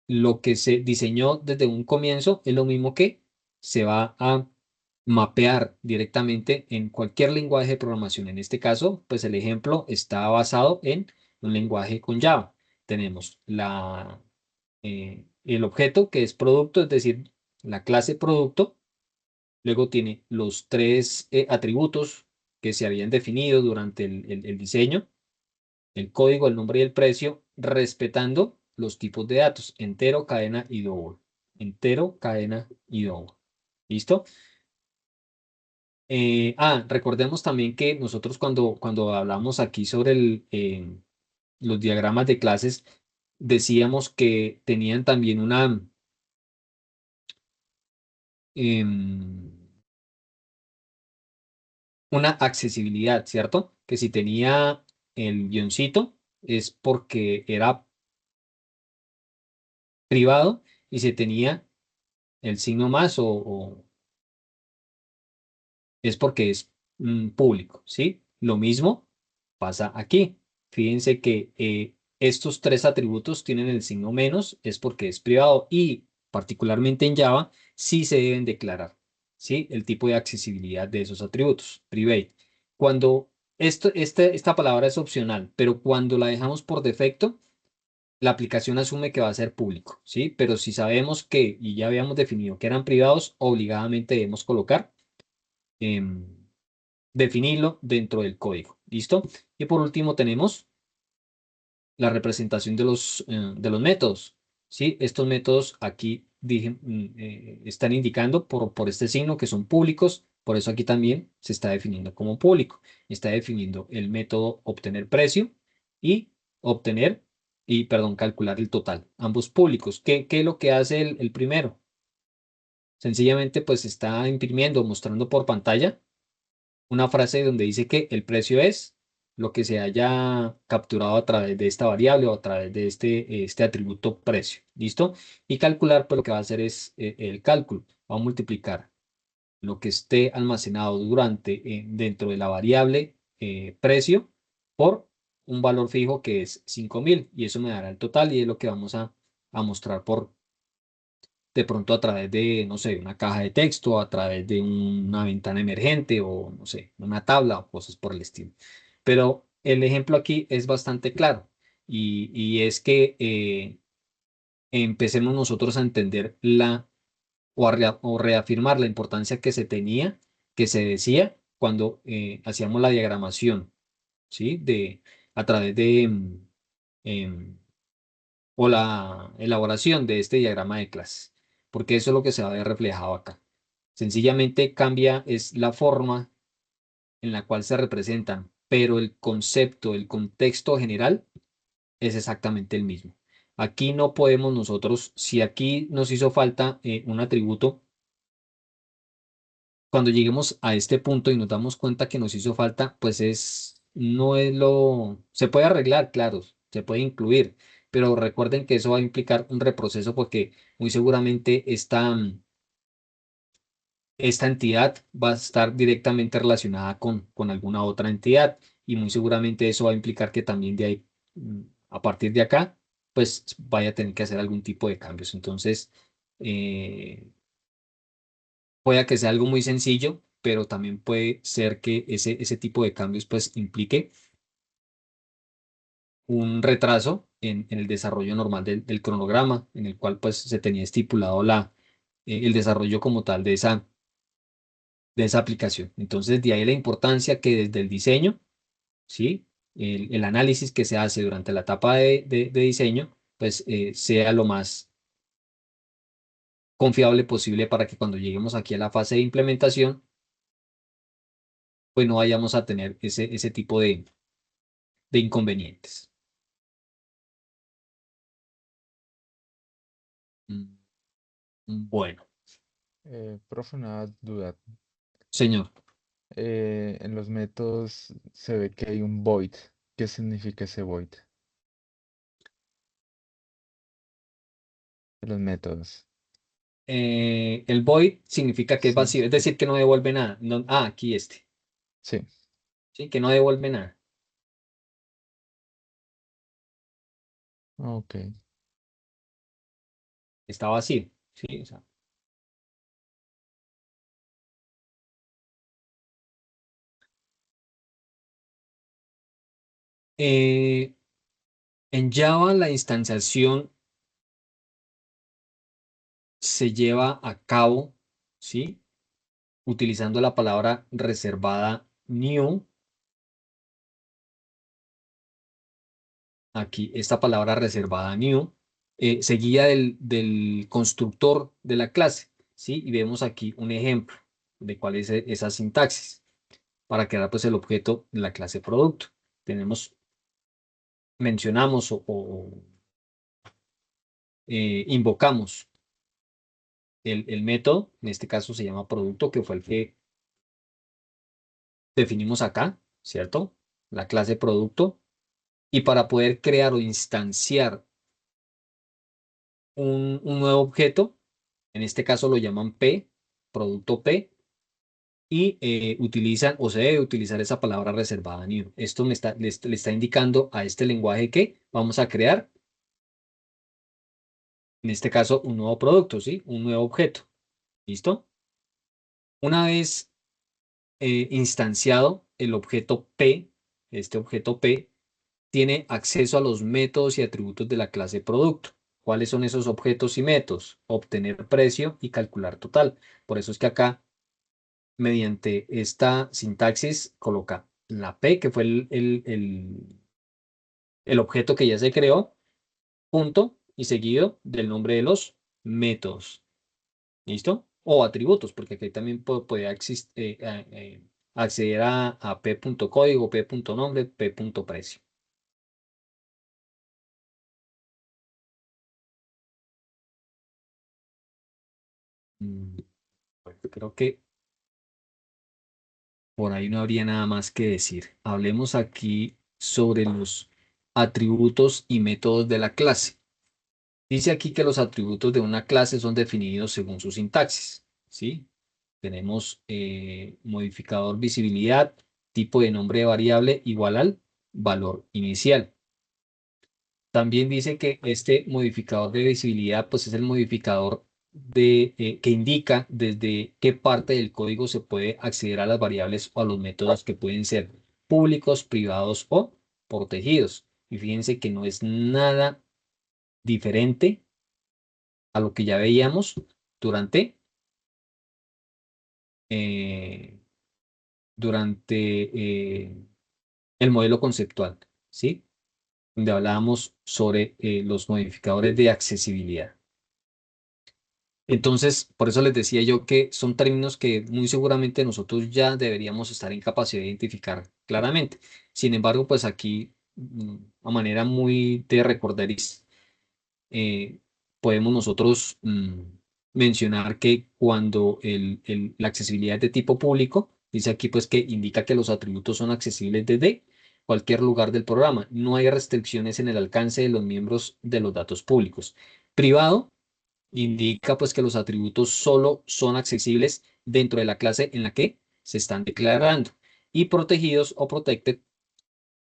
lo que se diseñó desde un comienzo es lo mismo que se va a mapear directamente en cualquier lenguaje de programación. En este caso, pues el ejemplo está basado en un lenguaje con Java. Tenemos el objeto que es producto, es decir, la clase producto. Luego tiene los tres atributos que se habían definido durante el diseño, el código, el nombre y el precio, respetando los tipos de datos, entero, cadena y double. Entero, cadena y double. ¿Listo? Recordemos también que nosotros cuando hablamos aquí sobre los diagramas de clases, decíamos que tenían también em, una accesibilidad, ¿cierto? Que si tenía el guioncito es porque era privado y si tenía el signo más o es porque es público, ¿sí? Lo mismo pasa aquí. Fíjense que estos tres atributos tienen el signo menos, es porque es privado y particularmente en Java sí se deben declarar, ¿sí? El tipo de accesibilidad de esos atributos, private. Cuando esta palabra es opcional, pero cuando la dejamos por defecto, la aplicación asume que va a ser público, ¿sí? Pero si sabemos que, y ya habíamos definido que eran privados, obligadamente debemos colocar em, definirlo dentro del código. ¿Listo? Y por último tenemos la representación de los métodos. ¿Sí? Estos métodos aquí están indicando por este signo que son públicos. Por eso aquí también se está definiendo como público. Está definiendo el método obtener precio y obtener, perdón, calcular el total. Ambos públicos. ¿Qué es lo que hace el primero? Sencillamente pues está imprimiendo, mostrando por pantalla una frase donde dice que el precio es lo que se haya capturado a través de esta variable o a través de este atributo precio. ¿Listo? Y calcular, pues lo que va a hacer es el cálculo. Va a multiplicar lo que esté almacenado dentro de la variable precio por un valor fijo que es 5.000 y eso me dará el total y es lo que vamos a mostrar de pronto a través de, no sé, una caja de texto, a través de una ventana emergente o, no sé, una tabla o cosas por el estilo. Pero el ejemplo aquí es bastante claro y es que empecemos nosotros a entender o reafirmar la importancia que se tenía, que se decía cuando hacíamos la diagramación, ¿sí? A través em, o la elaboración de este diagrama de clases, porque eso es lo que se va a ver reflejado acá. Sencillamente cambia es la forma en la cual se representan, pero el concepto, el contexto general es exactamente el mismo. Aquí no podemos nosotros, si aquí nos hizo falta un atributo, cuando lleguemos a este punto y nos damos cuenta que nos hizo falta, pues no es se puede arreglar, claro, se puede incluir, pero recuerden que eso va a implicar un reproceso porque muy seguramente esta entidad va a estar directamente relacionada con alguna otra entidad y muy seguramente eso va a implicar que también de ahí, a partir de acá, pues vaya a tener que hacer algún tipo de cambios. Entonces, eh, puede que sea algo muy sencillo, pero también puede ser que ese tipo de cambios pues implique un retraso en el desarrollo normal del cronograma, en el cual pues se tenía estipulado el desarrollo como tal de esa aplicación. Entonces, de ahí la importancia que desde el diseño, ¿sí? El análisis que se hace durante la etapa de diseño, pues sea lo más confiable posible para que cuando lleguemos aquí a la fase de implementación, pues no vayamos a tener ese tipo de inconvenientes. Mm, Bueno, Profe, una duda. señor. En los métodos se ve que hay un void. ¿Qué significa ese void de los métodos? El void significa que es Sí, vacío, es decir, que no devuelve nada. Aquí este, sí, ¿sí? Que no devuelve nada. ok. Está vacío, ¿sí? O sea, eh, en Java la instanciación se lleva a cabo, ¿sí? Utilizando la palabra reservada new. Aquí, esta palabra reservada new, seguida del constructor de la clase, ¿sí? Y vemos aquí un ejemplo de cuál es esa sintaxis para crear pues el objeto de la clase producto. Mencionamos invocamos el método, en este caso se llama producto, que fue el que definimos acá, ¿cierto? La clase producto. Y para poder crear o instanciar un nuevo objeto, en este caso lo llaman P, producto P, y utilizan o se debe utilizar esa palabra reservada new. Esto le está indicando a este lenguaje que vamos a crear, en este caso, un nuevo producto, ¿sí? Un nuevo objeto. ¿Listo? Una vez instanciado el objeto P, este objeto P tiene acceso a los métodos y atributos de la clase producto. ¿Cuáles son esos objetos y métodos? Obtener precio y calcular total. Por eso es que acá, mediante esta sintaxis, coloca la P, que fue el objeto que ya se creó, punto, y seguido del nombre de los métodos. ¿Listo? O atributos, porque aquí también puede acceder a p.código, p.nombre, p.precio. Bueno, creo que por ahí no habría nada más que decir. Hablemos aquí sobre los atributos y métodos de la clase. Dice aquí que los atributos de una clase son definidos según su sintaxis, ¿sí? Tenemos modificador visibilidad, tipo de nombre de variable igual al valor inicial. También dice que este modificador de visibilidad pues es el modificador que indica desde qué parte del código se puede acceder a las variables o a los métodos que pueden ser públicos, privados o protegidos. Y fíjense que no es nada diferente a lo que ya veíamos durante, eh, durante el modelo conceptual, ¿sí? Donde hablábamos sobre los modificadores de accesibilidad. Entonces, por eso les decía yo que son términos que muy seguramente nosotros ya deberíamos estar en capacidad de identificar claramente. Sin embargo, pues aquí, a manera muy de recorderis, eh, podemos nosotros mencionar que cuando la accesibilidad es de tipo público, dice aquí pues que indica que los atributos son accesibles desde cualquier lugar del programa. No hay restricciones en el alcance de los miembros de los datos públicos. Privado indica pues que los atributos solo son accesibles dentro de la clase en la que se están declarando. Y protegidos o protected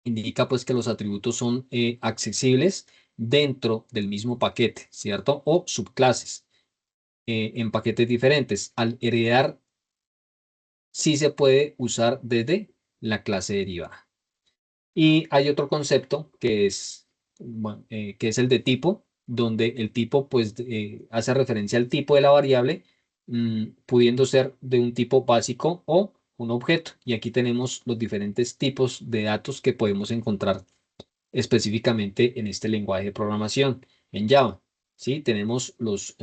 indica pues que los atributos son accesibles dentro del mismo paquete, ¿cierto? O subclases en paquetes diferentes. Al heredar, sí se puede usar desde la clase derivada. Y hay otro concepto que es, bueno, que es el de tipo, donde el tipo pues hace referencia al tipo de la variable, pudiendo ser de un tipo básico o un objeto. Y aquí tenemos los diferentes tipos de datos que podemos encontrar específicamente en este lenguaje de programación, en Java. ¿Sí? Tenemos los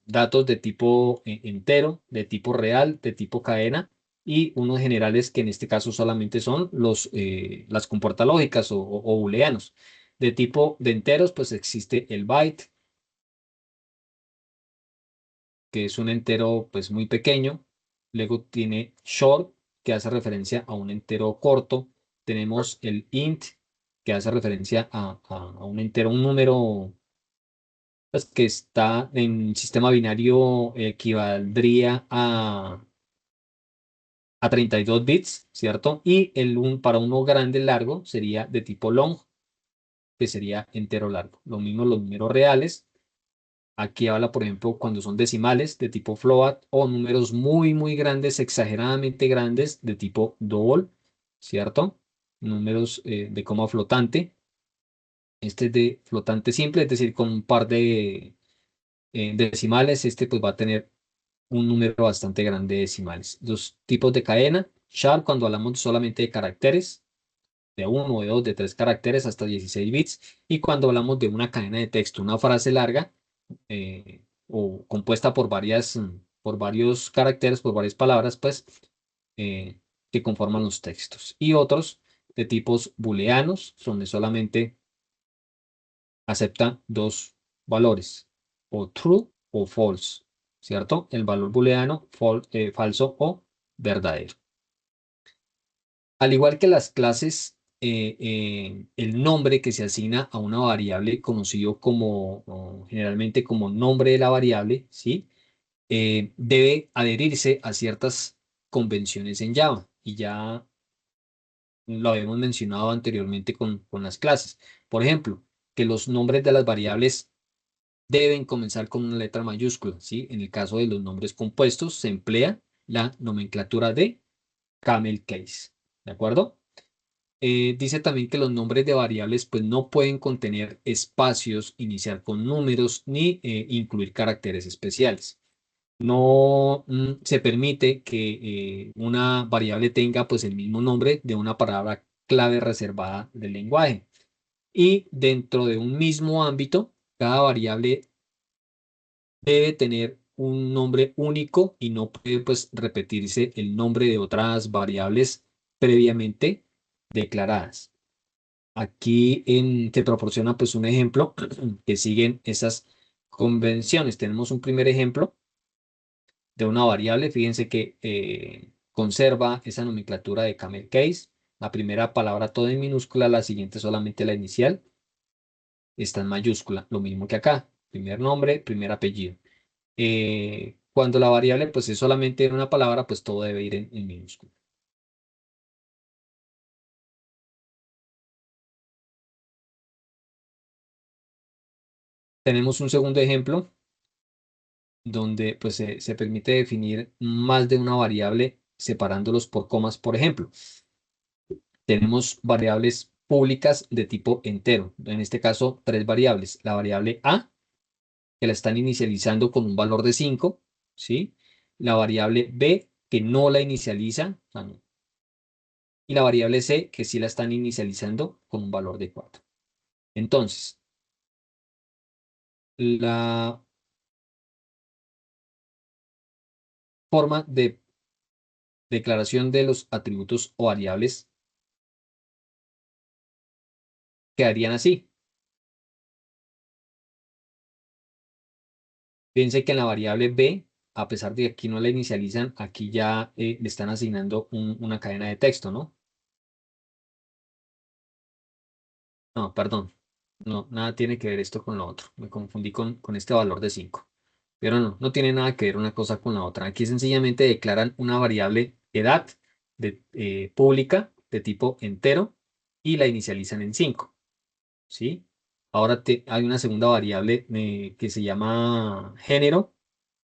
datos de tipo entero, de tipo real, de tipo cadena y unos generales que en este caso solamente son las compuertas lógicas o booleanos. De tipo de enteros, pues existe el byte, que es un entero pues muy pequeño. Luego tiene short, que hace referencia a un entero corto. Tenemos el int, que hace referencia a un entero, un número pues, que está en sistema binario, equivaldría a 32 bits, ¿cierto? Y para uno grande largo sería de tipo long, que sería entero largo. Lo mismo los números reales. Aquí habla, por ejemplo, cuando son decimales de tipo float o números muy, muy grandes, exageradamente grandes de tipo double, ¿cierto? Números de coma flotante. Este es de flotante simple, es decir, con un par de decimales. Este pues va a tener un número bastante grande de decimales. Los tipos de cadena, sharp, cuando hablamos solamente de caracteres, de uno, de dos, de tres caracteres hasta 16 bits. Y cuando hablamos de una cadena de texto, una frase larga, o compuesta por por varios caracteres, por varias palabras, pues, eh, que conforman los textos. Y otros de tipos booleanos, donde solamente acepta dos valores, o true o false, ¿cierto? El valor booleano, falso o verdadero. Al igual que las clases, el nombre que se asigna a una variable conocido como, o generalmente como nombre de la variable, ¿sí? Debe adherirse a ciertas convenciones en Java. Y ya lo habíamos mencionado anteriormente con las clases. Por ejemplo, que los nombres de las variables deben comenzar con una letra mayúscula, ¿sí? En el caso de los nombres compuestos, se emplea la nomenclatura de camel case, ¿de acuerdo? Dice también que los nombres de variables pues no pueden contener espacios, iniciar con números ni incluir caracteres especiales. No se permite que una variable tenga pues el mismo nombre de una palabra clave reservada del lenguaje. Y dentro de un mismo ámbito, cada variable debe tener un nombre único y no puede pues repetirse el nombre de otras variables previamente declaradas. Aquí te proporciona pues un ejemplo que siguen esas convenciones. Tenemos un primer ejemplo de una variable. Fíjense que conserva esa nomenclatura de camel case. La primera palabra toda en minúscula, la siguiente solamente la inicial está en mayúscula. Lo mismo que acá. Primer nombre, primer apellido. Cuando la variable pues es solamente una palabra, pues todo debe ir en minúscula. Tenemos un segundo ejemplo donde pues se permite definir más de una variable separándolos por comas. Por ejemplo, tenemos variables públicas de tipo entero. En este caso, tres variables. La variable A, que la están inicializando con un valor de 5, ¿sí? La variable B, que no la inicializa, no. Y la variable C, que sí la están inicializando con un valor de 4. Entonces, la forma de declaración de los atributos o variables quedarían así. Fíjense que en la variable b, a pesar de que aquí no la inicializan, aquí ya le están asignando una cadena de texto, ¿no? No, perdón. No, nada tiene que ver esto con lo otro. Me confundí con este valor de 5. Pero no, no tiene nada que ver una cosa con la otra. Aquí sencillamente declaran una variable edad pública de tipo entero y la inicializan en 5. ¿Sí? Ahora hay una segunda variable que se llama género,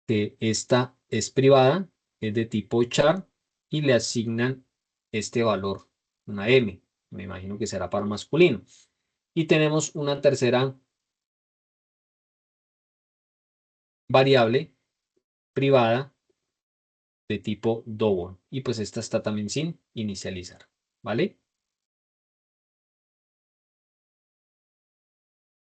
que esta es privada, es de tipo char y le asignan este valor, una m. Me imagino que será para masculino. Y tenemos una tercera variable privada de tipo double. Y pues esta está también sin inicializar. ¿Vale?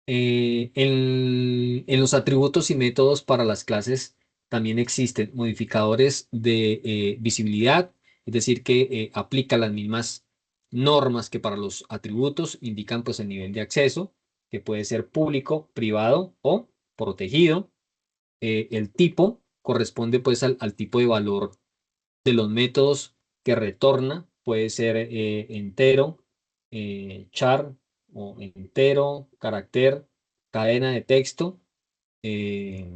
En los atributos y métodos para las clases también existen modificadores de visibilidad, es decir, que aplica las mismas normas que para los atributos, indican pues el nivel de acceso, que puede ser público, privado o protegido. El tipo corresponde pues al tipo de valor de los métodos que retorna, puede ser entero, char o entero, carácter, cadena de texto eh,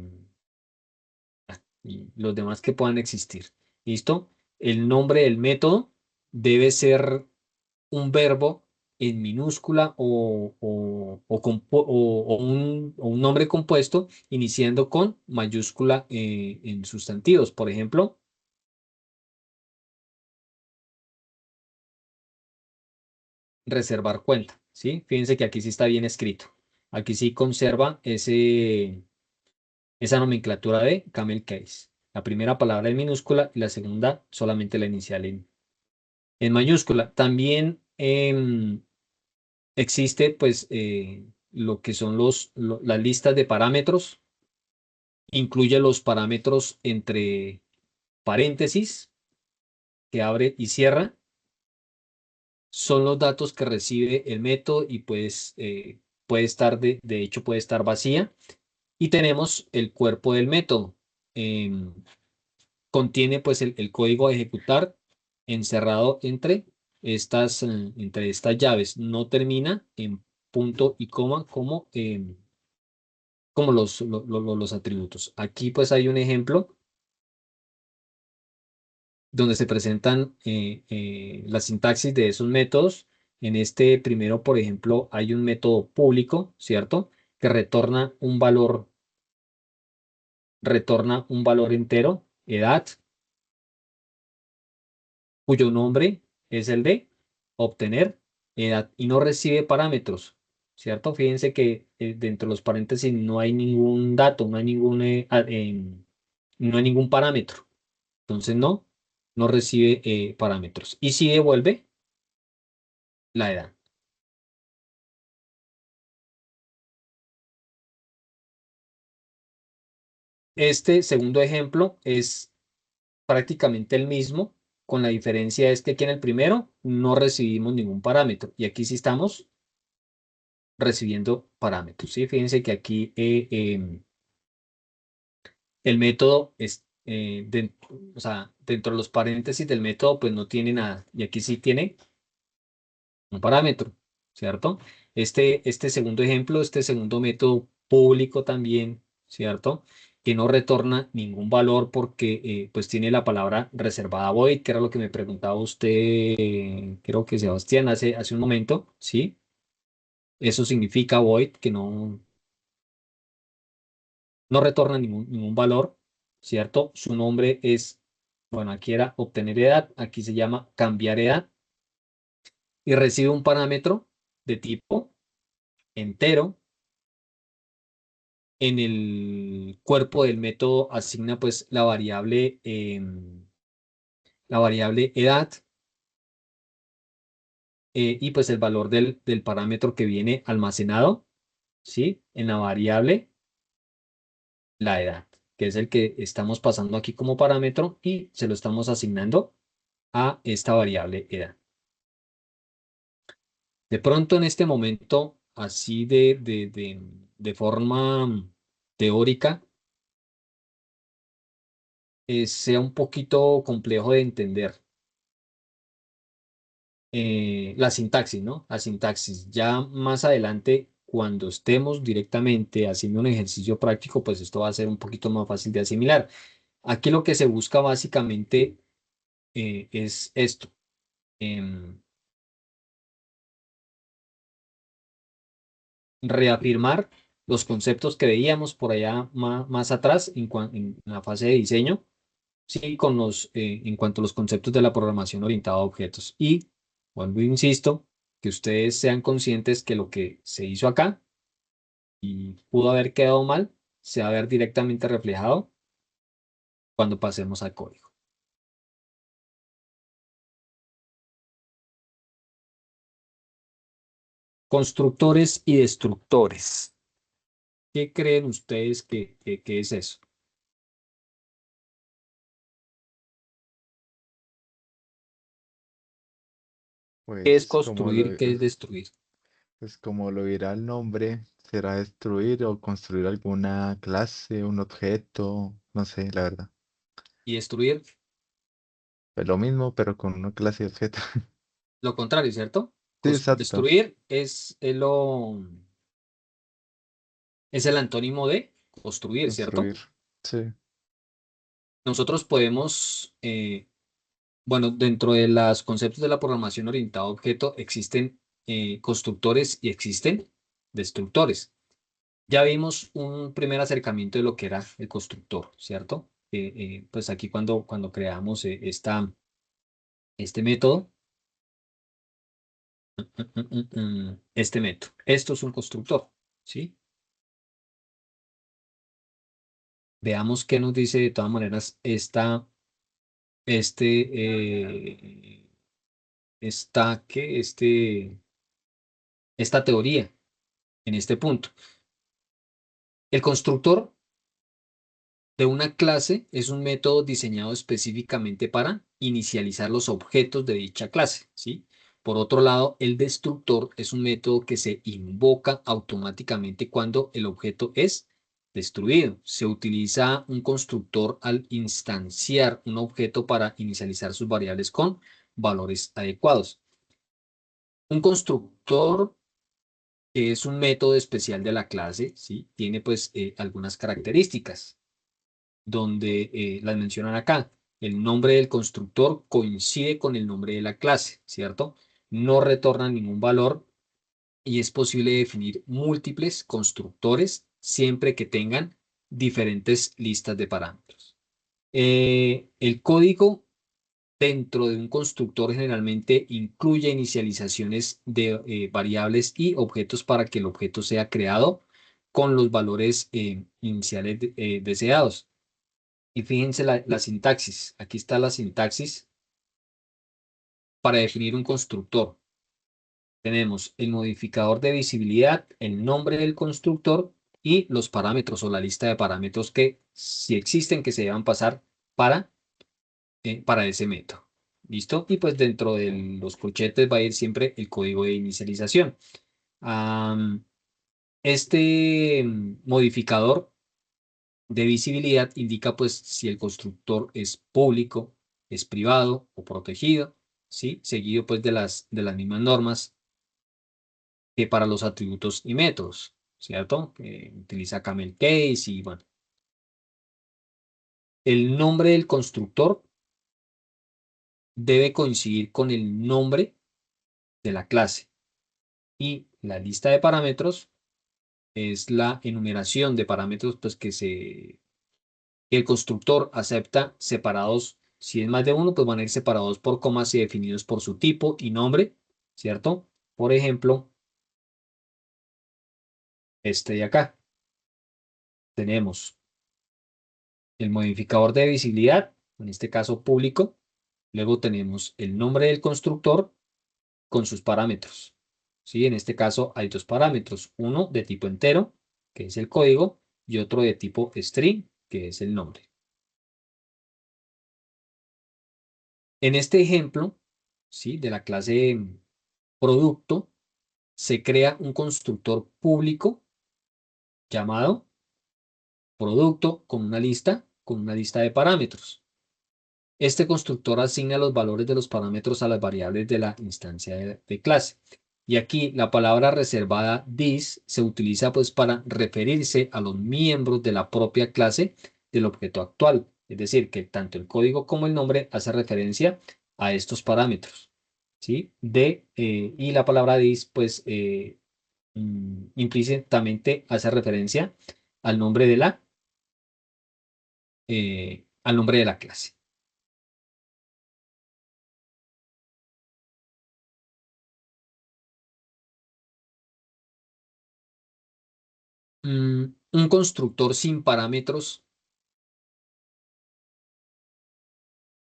y los demás que puedan existir. ¿Listo? El nombre del método debe ser un verbo en minúscula o un nombre compuesto iniciando con mayúscula en sustantivos. Por ejemplo, reservar cuenta, ¿sí? Fíjense que aquí sí está bien escrito. Aquí sí conserva esa nomenclatura de camel case. La primera palabra en minúscula y la segunda solamente la inicial en mayúscula. También existe pues lo que son las listas de parámetros. Incluye los parámetros entre paréntesis que abre y cierra. Son los datos que recibe el método y pues puede estar, de hecho puede estar vacía. Y tenemos el cuerpo del método. Em, Contiene pues el código a ejecutar encerrado entre estas llaves. No termina en punto y coma como los atributos. Aquí pues hay un ejemplo donde se presentan la sintaxis de esos métodos. En este primero, por ejemplo, hay un método público, ¿cierto? Que retorna un valor entero, edad, cuyo nombre es el de obtener edad y no recibe parámetros, ¿cierto? Fíjense que dentro de los paréntesis no hay ningún dato, no hay ningún parámetro. Entonces no recibe parámetros. Y si devuelve la edad. Este segundo ejemplo es prácticamente el mismo, con la diferencia es que aquí en el primero no recibimos ningún parámetro y aquí sí estamos recibiendo parámetros. ¿Sí? Fíjense que aquí el método es, o sea, dentro de los paréntesis del método pues no tiene nada y aquí sí tiene un parámetro, ¿cierto? Este segundo ejemplo, este segundo método público también, ¿cierto? Que no retorna ningún valor porque pues tiene la palabra reservada void, que era lo que me preguntaba usted, creo que Sebastián, hace un momento, ¿sí? Eso significa void, que no retorna ningún valor, ¿cierto? Su nombre es, bueno, aquí era obtener edad, aquí se llama cambiar edad y recibe un parámetro de tipo entero. En el cuerpo del método asigna pues la variable edad y pues el valor del parámetro que viene almacenado, ¿sí? En la variable la edad. que es el que estamos pasando aquí como parámetro y se lo estamos asignando a esta variable edad. De pronto en este momento, así de forma teórica, sea un poquito complejo de entender la sintaxis, ¿no? La sintaxis. Ya más adelante, cuando estemos directamente haciendo un ejercicio práctico, pues esto va a ser un poquito más fácil de asimilar. Aquí lo que se busca básicamente es esto. em, Reafirmar los conceptos que veíamos por allá más atrás en la fase de diseño, sí, en cuanto a los conceptos de la programación orientada a objetos. Y vuelvo e insisto, que ustedes sean conscientes que lo que se hizo acá y pudo haber quedado mal, se va a ver directamente reflejado cuando pasemos al código. Constructores y destructores. ¿Qué creen ustedes que es eso? ¿Qué es Pues construir? ¿Qué es destruir? pues como lo dirá el nombre, será destruir o construir alguna clase, un objeto, no sé, la verdad. Y destruir, Es lo mismo, pero con una clase de objeto. lo contrario, ¿cierto? Sí, exacto. Destruir es el antónimo de construir, ¿cierto? Construir. Sí, Nosotros podemos, bueno, dentro de los conceptos de la programación orientada a objeto existen constructores y existen destructores. Ya vimos un primer acercamiento de lo que era el constructor, ¿cierto? Pues aquí cuando creamos este método, este método, esto es un constructor, ¿sí? Veamos qué nos dice de todas maneras este, esta teoría en este punto. El constructor de una clase es un método diseñado específicamente para inicializar los objetos de dicha clase, ¿sí? Por otro lado, el destructor es un método que se invoca automáticamente cuando el objeto es destruido. Se utiliza un constructor al instanciar un objeto para inicializar sus variables con valores adecuados. Un constructor es un método especial de la clase, ¿sí? Tiene pues algunas características donde las mencionan acá. El nombre del constructor coincide con el nombre de la clase, ¿cierto? No retorna ningún valor y es posible definir múltiples constructores siempre que tengan diferentes listas de parámetros. El código dentro de un constructor generalmente incluye inicializaciones de variables y objetos para que el objeto sea creado con los valores iniciales deseados. Y fíjense la sintaxis. Aquí está la sintaxis para definir un constructor. Tenemos el modificador de visibilidad, el nombre del constructor y los parámetros o la lista de parámetros que, si existen, que se deban pasar para, para ese método. ¿Listo? Y pues dentro de los corchetes va a ir siempre el código de inicialización. Este modificador de visibilidad indica pues si el constructor es público, es privado o protegido, ¿sí? Seguido pues de las mismas normas que para los atributos y métodos, ¿cierto? Utiliza camel case y bueno. El nombre del constructor debe coincidir con el nombre de la clase y la lista de parámetros es la enumeración de parámetros pues que el constructor acepta separados. Si es más de uno, pues van a ir separados por comas y definidos por su tipo y nombre, ¿cierto? Por ejemplo, este de acá. Tenemos el modificador de visibilidad, en este caso público. Luego tenemos el nombre del constructor con sus parámetros. ¿Sí? En este caso hay dos parámetros, uno de tipo entero, que es el código, y otro de tipo string, que es el nombre. En este ejemplo, ¿sí?, de la clase producto, se crea un constructor público llamado producto con una lista de parámetros. Este constructor asigna los valores de los parámetros a las variables de la instancia de clase. Y aquí la palabra reservada this se utiliza pues para referirse a los miembros de la propia clase del objeto actual. Es decir, que tanto el código como el nombre hace referencia a estos parámetros, ¿sí? Y la palabra this pues implícitamente hace referencia al nombre de la clase. Un constructor sin parámetros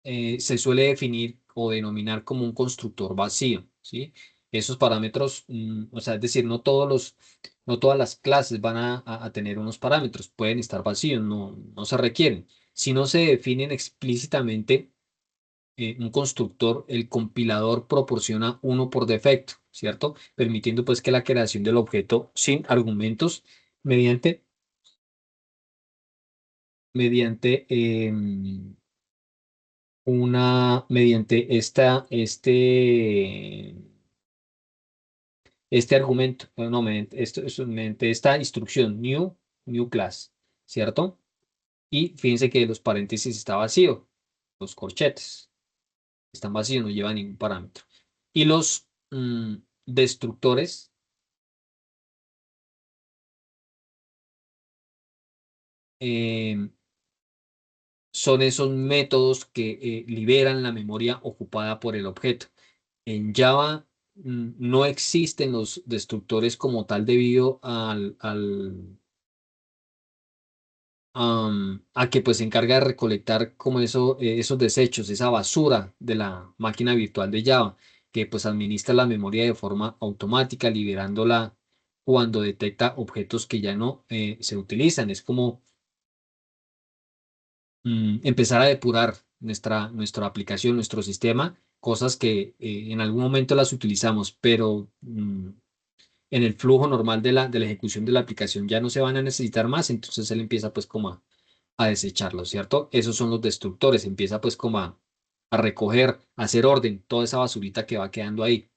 se suele definir o denominar como un constructor vacío, ¿sí? Esos parámetros, o sea, es decir, no todas las clases van a tener unos parámetros, pueden estar vacíos, no se requieren. Si no se definen explícitamente un constructor, el compilador proporciona uno por defecto, ¿cierto? Permitiendo pues que la creación del objeto sin argumentos mediante mediante este argumento, no, mediante esta instrucción new class, ¿cierto? Y fíjense que los paréntesis está vacío, los corchetes están vacíos, no llevan ningún parámetro. Y los destructores son esos métodos que liberan la memoria ocupada por el objeto. En Java no existen los destructores como tal debido a que pues se encarga de recolectar como esos desechos, esa basura de la máquina virtual de Java, que pues administra la memoria de forma automática, liberándola cuando detecta objetos que ya no se utilizan. Es como empezar a depurar nuestra aplicación, nuestro sistema, cosas que en algún momento las utilizamos, pero en el flujo normal de la ejecución de la aplicación ya no se van a necesitar más, entonces él empieza pues como a desecharlo, ¿cierto? Esos son los destructores, empieza pues como a recoger, a hacer orden, toda esa basurita que va quedando ahí.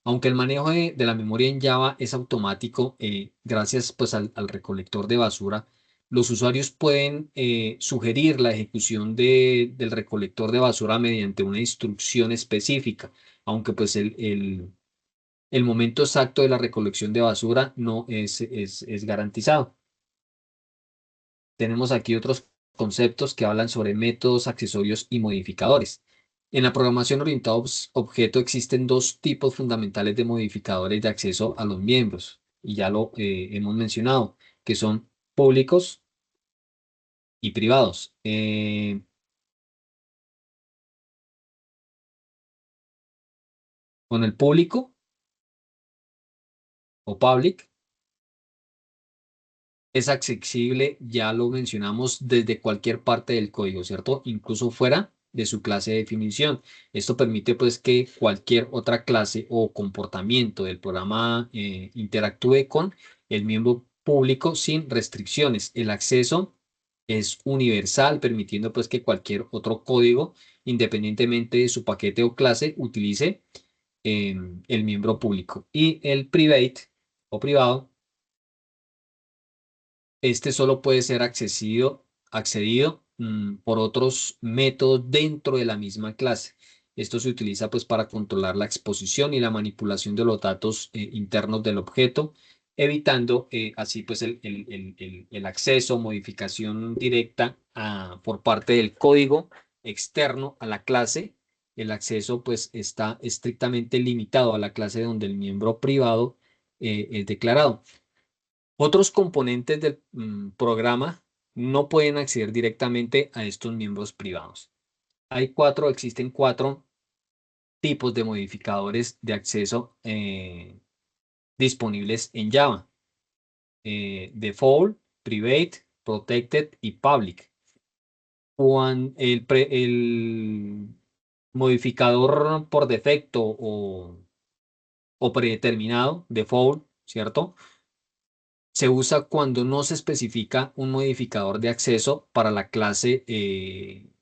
Aunque el manejo de la memoria en Java es automático, gracias pues al recolector de basura, los usuarios pueden sugerir la ejecución del recolector de basura mediante una instrucción específica, aunque pues el momento exacto de la recolección de basura no es garantizado. Tenemos aquí otros conceptos que hablan sobre métodos, accesorios y modificadores. En la programación orientada a objeto existen dos tipos fundamentales de modificadores de acceso a los miembros, y ya lo hemos mencionado, que son públicos y privados. Con el público o public es accesible, ya lo mencionamos, desde cualquier parte del código, ¿cierto? Incluso fuera de su clase de definición. Esto permite pues que cualquier otra clase o comportamiento del programa interactúe con el miembro público sin restricciones. El acceso es universal, permitiendo pues que cualquier otro código, independientemente de su paquete o clase, utilice el miembro público. Y el private o privado, este solo puede ser accedido por otros métodos dentro de la misma clase. Esto se utiliza pues para controlar la exposición y la manipulación de los datos internos del objeto, evitando así pues el acceso, modificación directa por parte del código externo a la clase. El acceso pues está estrictamente limitado a la clase donde el miembro privado es declarado. Otros componentes del programa no pueden acceder directamente a estos miembros privados. Existen cuatro tipos de modificadores de acceso disponibles en Java. Default, Private, protected y public. Cuando el modificador por defecto o predeterminado, default, ¿cierto? Se usa cuando no se especifica un modificador de acceso para la clase, el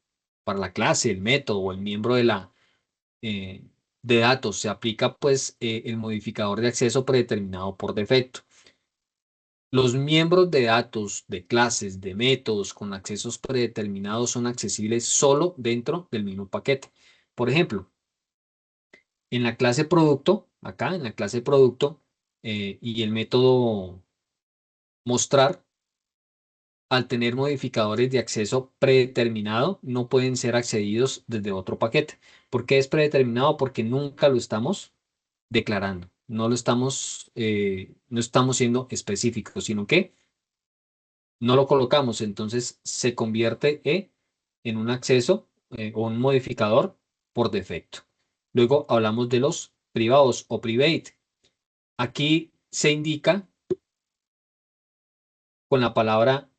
método o el miembro eh, de datos. Se aplica pues el modificador de acceso predeterminado por defecto. Los miembros de datos, de clases, de métodos con accesos predeterminados son accesibles solo dentro del mismo paquete. Por ejemplo, en la clase producto, acá en la clase producto y el método mostrar, al tener modificadores de acceso predeterminado, no pueden ser accedidos desde otro paquete. ¿Por qué es predeterminado? Porque nunca lo estamos declarando, no estamos siendo específicos, sino que no lo colocamos, entonces se convierte en un acceso o un modificador por defecto. Luego hablamos de los privados o private. Aquí se indica con la palabra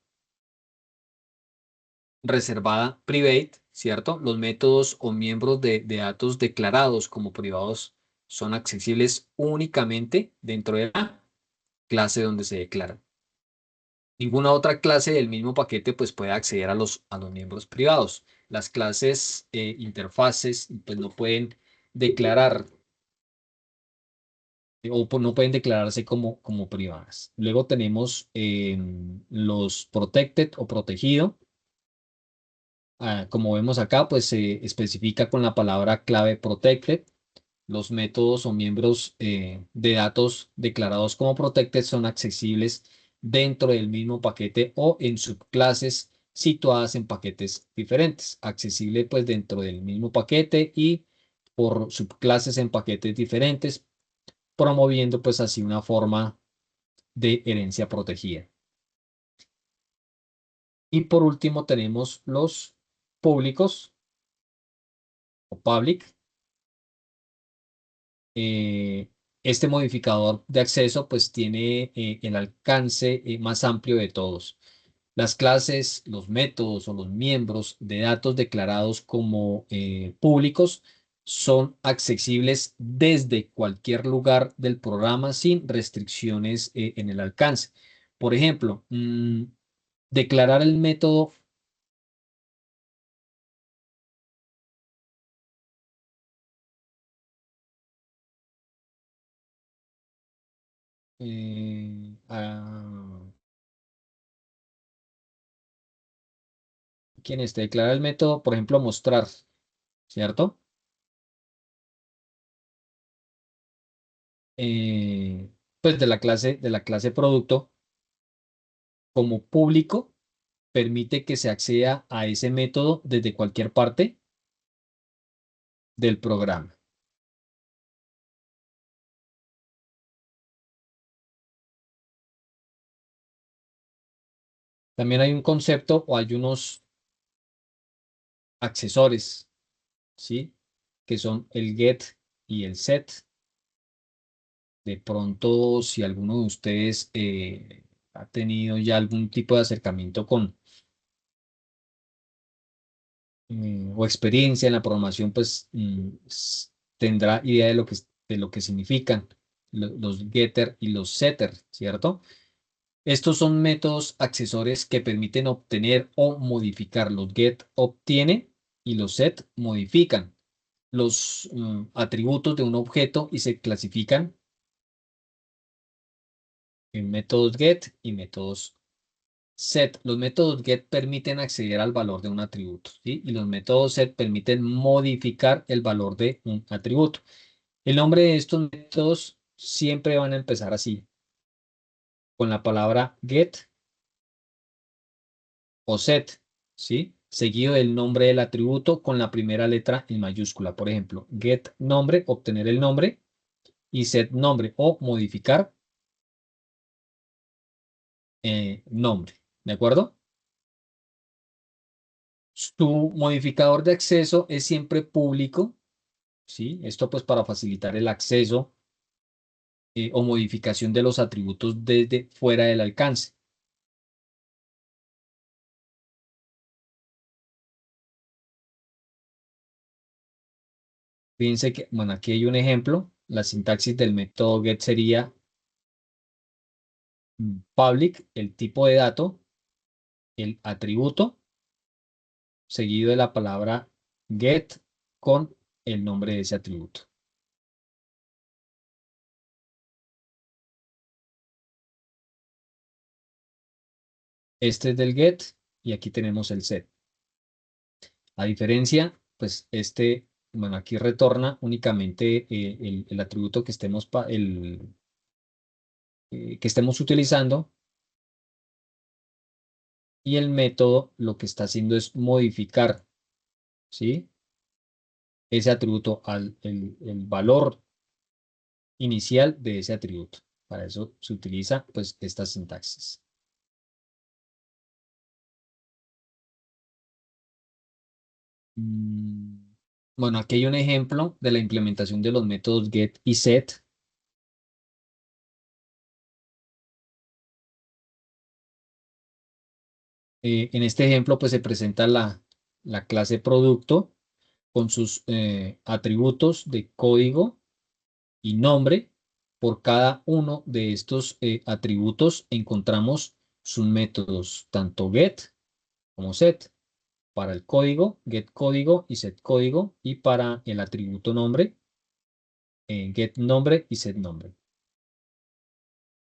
reservada private, ¿cierto? Los métodos o miembros de datos declarados como privados son accesibles únicamente dentro de la clase donde se declaran. Ninguna otra clase del mismo paquete pues puede acceder a los miembros privados. Las clases interfaces pues no pueden declarar no pueden declararse como privadas. Luego tenemos los protected o protegido. Como vemos acá, pues se especifica con la palabra clave protected. Los métodos o miembros de datos declarados como protected son accesibles dentro del mismo paquete o en subclases situadas en paquetes diferentes. Accesible pues dentro del mismo paquete y por subclases en paquetes diferentes, promoviendo pues así una forma de herencia protegida. Y por último tenemos los públicos o public. Este modificador de acceso pues tiene el alcance más amplio de todos. Las clases, los métodos o los miembros de datos declarados como públicos son accesibles desde cualquier lugar del programa sin restricciones en el alcance. Por ejemplo, declarar el método quien declara el método, por ejemplo, mostrar, ¿cierto? Pues de la clase producto como público permite que se acceda a ese método desde cualquier parte del programa. También hay un concepto o hay unos accesores, ¿sí? Que son el get y el set. De pronto, si alguno de ustedes ha tenido ya algún tipo de acercamiento con o experiencia en la programación, pues tendrá idea de lo que significan los getter y los setter, ¿cierto? Estos son métodos accesorios que permiten obtener o modificar. Los get obtiene y los set modifican los atributos de un objeto y se clasifican en métodos get y métodos set. Los métodos get permiten acceder al valor de un atributo, ¿sí? Y los métodos set permiten modificar el valor de un atributo. El nombre de estos métodos siempre van a empezar así, con la palabra get o set, ¿sí? Seguido del nombre del atributo con la primera letra en mayúscula. Por ejemplo, get nombre, obtener el nombre, y set nombre o modificar nombre. ¿De acuerdo? Su modificador de acceso es siempre público, ¿sí? Esto pues para facilitar el acceso o modificación de los atributos desde fuera del alcance. Fíjense que, bueno, aquí hay un ejemplo. La sintaxis del método get sería public, el tipo de dato, el atributo, seguido de la palabra get con el nombre de ese atributo. Este es del get y aquí tenemos el set. A diferencia, pues bueno, aquí retorna únicamente el atributo que que estemos utilizando, y el método lo que está haciendo es modificar, ¿sí? Ese atributo el valor inicial de ese atributo. Para eso se utiliza pues esta sintaxis. Mm, Bueno, aquí hay un ejemplo de la implementación de los métodos get y set. En este ejemplo pues se presenta la clase producto con sus atributos de código y nombre. Por cada uno de estos atributos encontramos sus métodos, tanto get como set. Para el código, get código y set código. Y para el atributo nombre, get nombre y set nombre.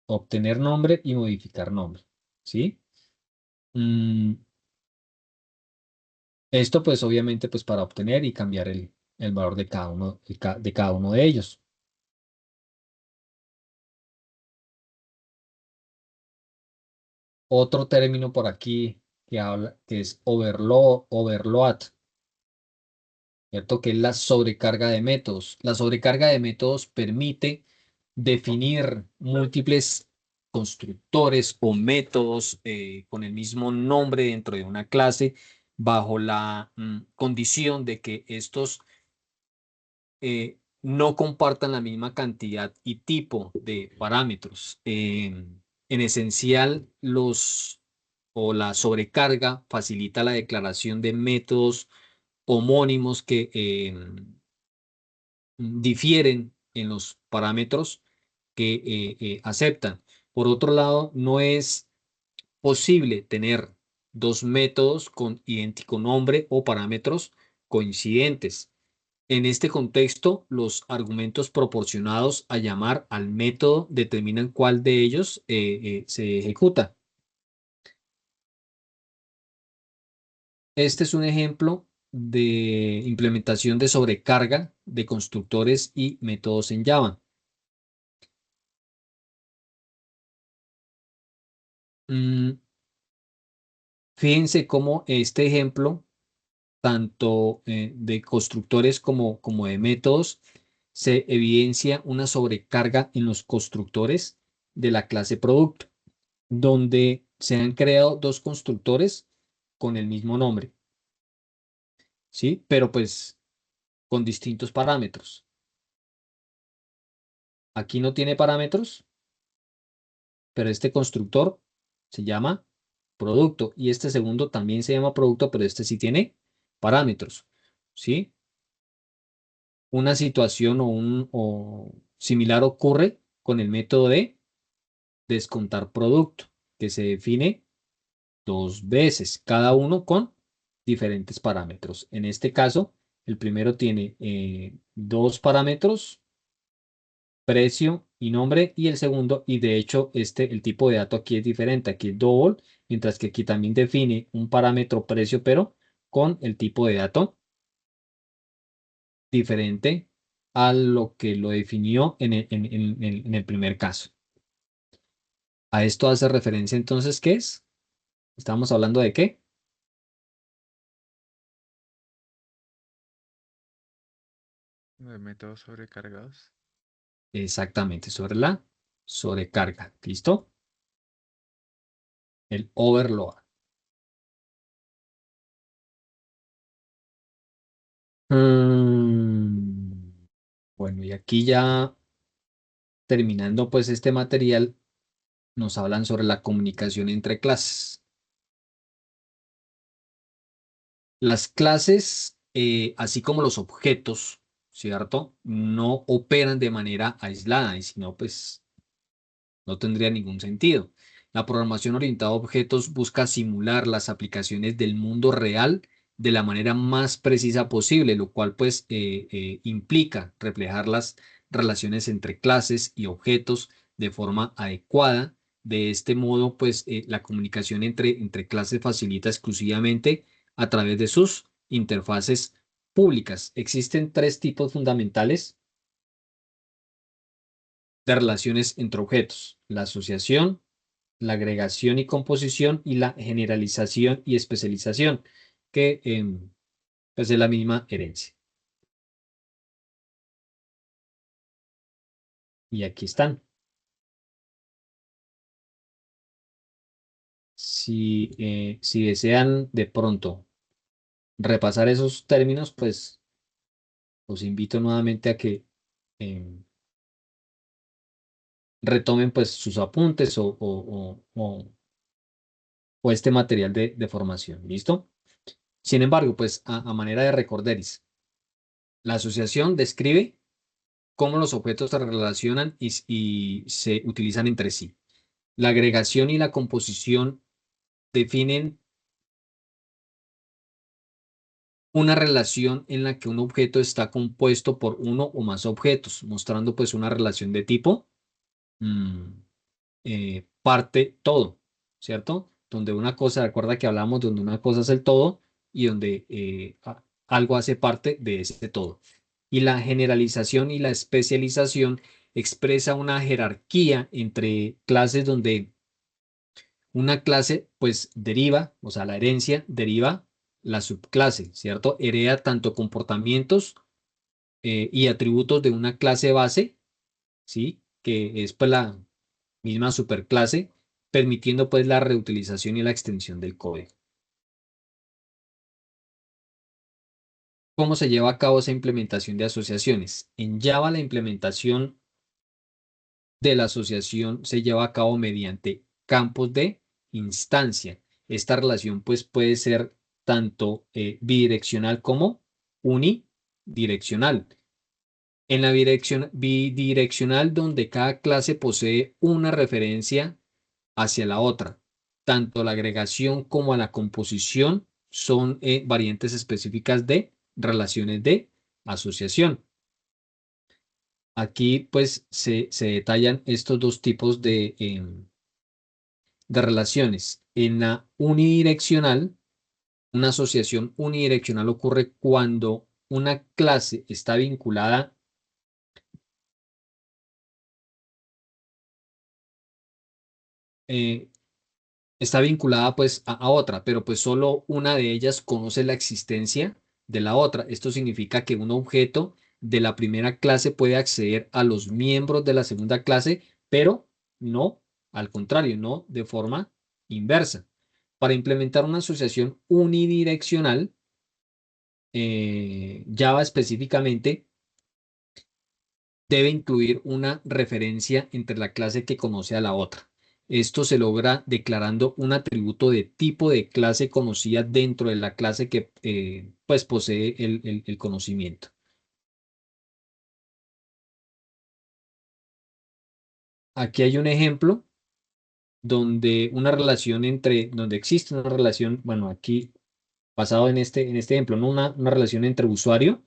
Obtener nombre y modificar nombre. ¿Sí? Mm, Esto pues obviamente pues para obtener y cambiar el valor de de cada uno de ellos. Otro término por aquí que es overload, ¿cierto? Que es la sobrecarga de métodos. La sobrecarga de métodos permite definir múltiples constructores o métodos con el mismo nombre dentro de una clase bajo la condición de que estos no compartan la misma cantidad y tipo de parámetros. En esencial, la sobrecarga facilita la declaración de métodos homónimos que difieren en los parámetros que aceptan. Por otro lado, no es posible tener dos métodos con idéntico nombre o parámetros coincidentes. En este contexto, los argumentos proporcionados a llamar al método determinan cuál de ellos se ejecuta. Este es un ejemplo de implementación de sobrecarga de constructores y métodos en Java. Mm, Fíjense cómo este ejemplo, tanto de constructores como de métodos, se evidencia una sobrecarga en los constructores de la clase producto, donde se han creado dos constructores con el mismo nombre, ¿sí? Pero pues con distintos parámetros. Aquí no tiene parámetros, pero este constructor se llama producto y este segundo también se llama producto, pero este sí tiene parámetros, ¿sí? Una situación o similar ocurre con el método de descontar producto, que se define dos veces, cada uno con diferentes parámetros. En este caso, el primero tiene dos parámetros, precio y nombre, y el segundo, y de hecho, el tipo de dato aquí es diferente, aquí es double, mientras que aquí también define un parámetro precio, pero con el tipo de dato diferente a lo que lo definió en el primer caso. A esto hace referencia entonces, ¿qué es? ¿Estamos hablando de qué? De métodos sobrecargados. Exactamente, sobre la sobrecarga. ¿Listo? El overload. Mm, bueno, y aquí ya terminando pues este material, nos hablan sobre la comunicación entre clases. Las clases, así como los objetos, ¿cierto? No operan de manera aislada y si no, pues no tendría ningún sentido. La programación orientada a objetos busca simular las aplicaciones del mundo real de la manera más precisa posible, lo cual pues implica reflejar las relaciones entre clases y objetos de forma adecuada. De este modo, pues la comunicación entre clases facilita exclusivamente a través de sus interfaces públicas. Existen tres tipos fundamentales de relaciones entre objetos: la asociación, la agregación y composición y la generalización y especialización, que pues es la misma herencia. Y aquí están. Si desean de pronto repasar esos términos, pues los invito nuevamente a que em, retomen pues sus apuntes o este material de formación. ¿Listo? Sin embargo, pues a manera de recorderis, la asociación describe cómo los objetos se relacionan y se utilizan entre sí. La agregación y la composición definen una relación en la que un objeto está compuesto por uno o más objetos, mostrando pues una relación de tipo mm, parte todo, ¿cierto? Donde una cosa, recuerda que hablamos donde una cosa es el todo y donde algo hace parte de ese todo. Y la generalización y la especialización expresa una jerarquía entre clases donde una clase pues deriva, o sea, la herencia deriva la subclase, ¿cierto? Hereda tanto comportamientos y atributos de una clase base, ¿sí? Que es pues la misma superclase, permitiendo pues la reutilización y la extensión del código. ¿Cómo se lleva a cabo esa implementación de asociaciones? En Java la implementación de la asociación se lleva a cabo mediante campos de instancia. Esta relación pues puede ser tanto bidireccional como unidireccional. En la dirección bidireccional, donde cada clase posee una referencia hacia la otra. Tanto la agregación como la composición son variantes específicas de relaciones de asociación. Aquí pues se detallan estos dos tipos de relaciones. En la unidireccional, una asociación unidireccional ocurre cuando una clase está vinculada eh, pues a otra, pero pues solo una de ellas conoce la existencia de la otra. Esto significa que un objeto de la primera clase puede acceder a los miembros de la segunda clase, pero no al contrario, no de forma inversa. Para implementar una asociación unidireccional, Java específicamente debe incluir una referencia entre la clase que conoce a la otra. Esto se logra declarando un atributo de tipo de clase conocida dentro de la clase que pues posee el conocimiento. Aquí hay un ejemplo donde donde existe una relación, bueno, aquí basado en este ejemplo, ¿no? Una relación entre usuario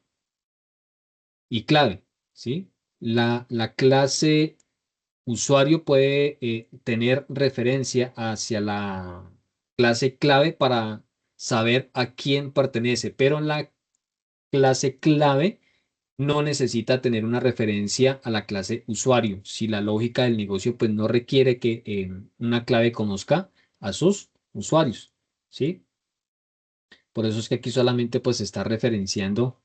y clave, ¿sí? La clase usuario puede tener referencia hacia la clase clave para saber a quién pertenece, pero la clase clave no necesita tener una referencia a la clase usuario si la lógica del negocio pues no requiere que una clave conozca a sus usuarios, ¿sí? Por eso es que aquí solamente pues se está referenciando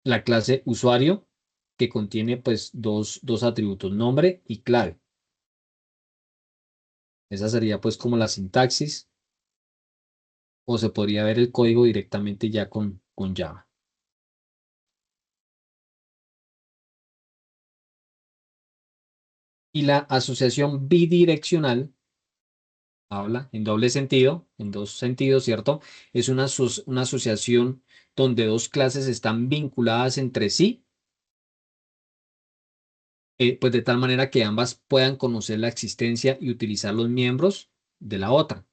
la clase usuario, que contiene pues dos atributos, nombre y clave. Esa sería pues como la sintaxis, o se podría ver el código directamente ya con Java. Y la asociación bidireccional habla en doble sentido, en dos sentidos, ¿cierto? Es una asociación donde dos clases están vinculadas entre sí, pues de tal manera que ambas puedan conocer la existencia y utilizar los miembros de la otra.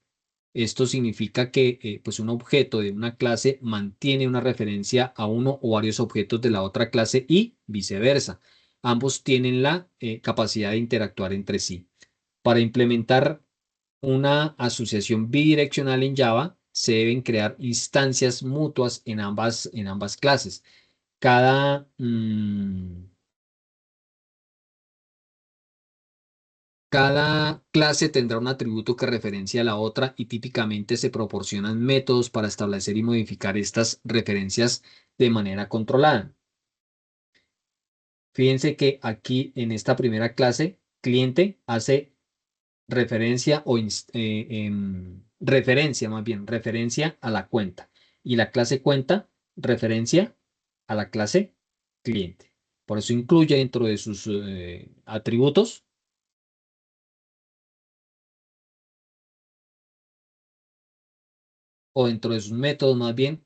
Esto significa que pues un objeto de una clase mantiene una referencia a uno o varios objetos de la otra clase y viceversa. Ambos tienen la capacidad de interactuar entre sí. Para implementar una asociación bidireccional en Java, se deben crear instancias mutuas en ambas clases. Cada, cada clase tendrá un atributo que referencia a la otra y típicamente se proporcionan métodos para establecer y modificar estas referencias de manera controlada. Fíjense que aquí en esta primera clase, cliente hace referencia referencia más bien, referencia a la cuenta. Y la clase cuenta, referencia a la clase cliente. Por eso incluye dentro de sus atributos o dentro de sus métodos más bien,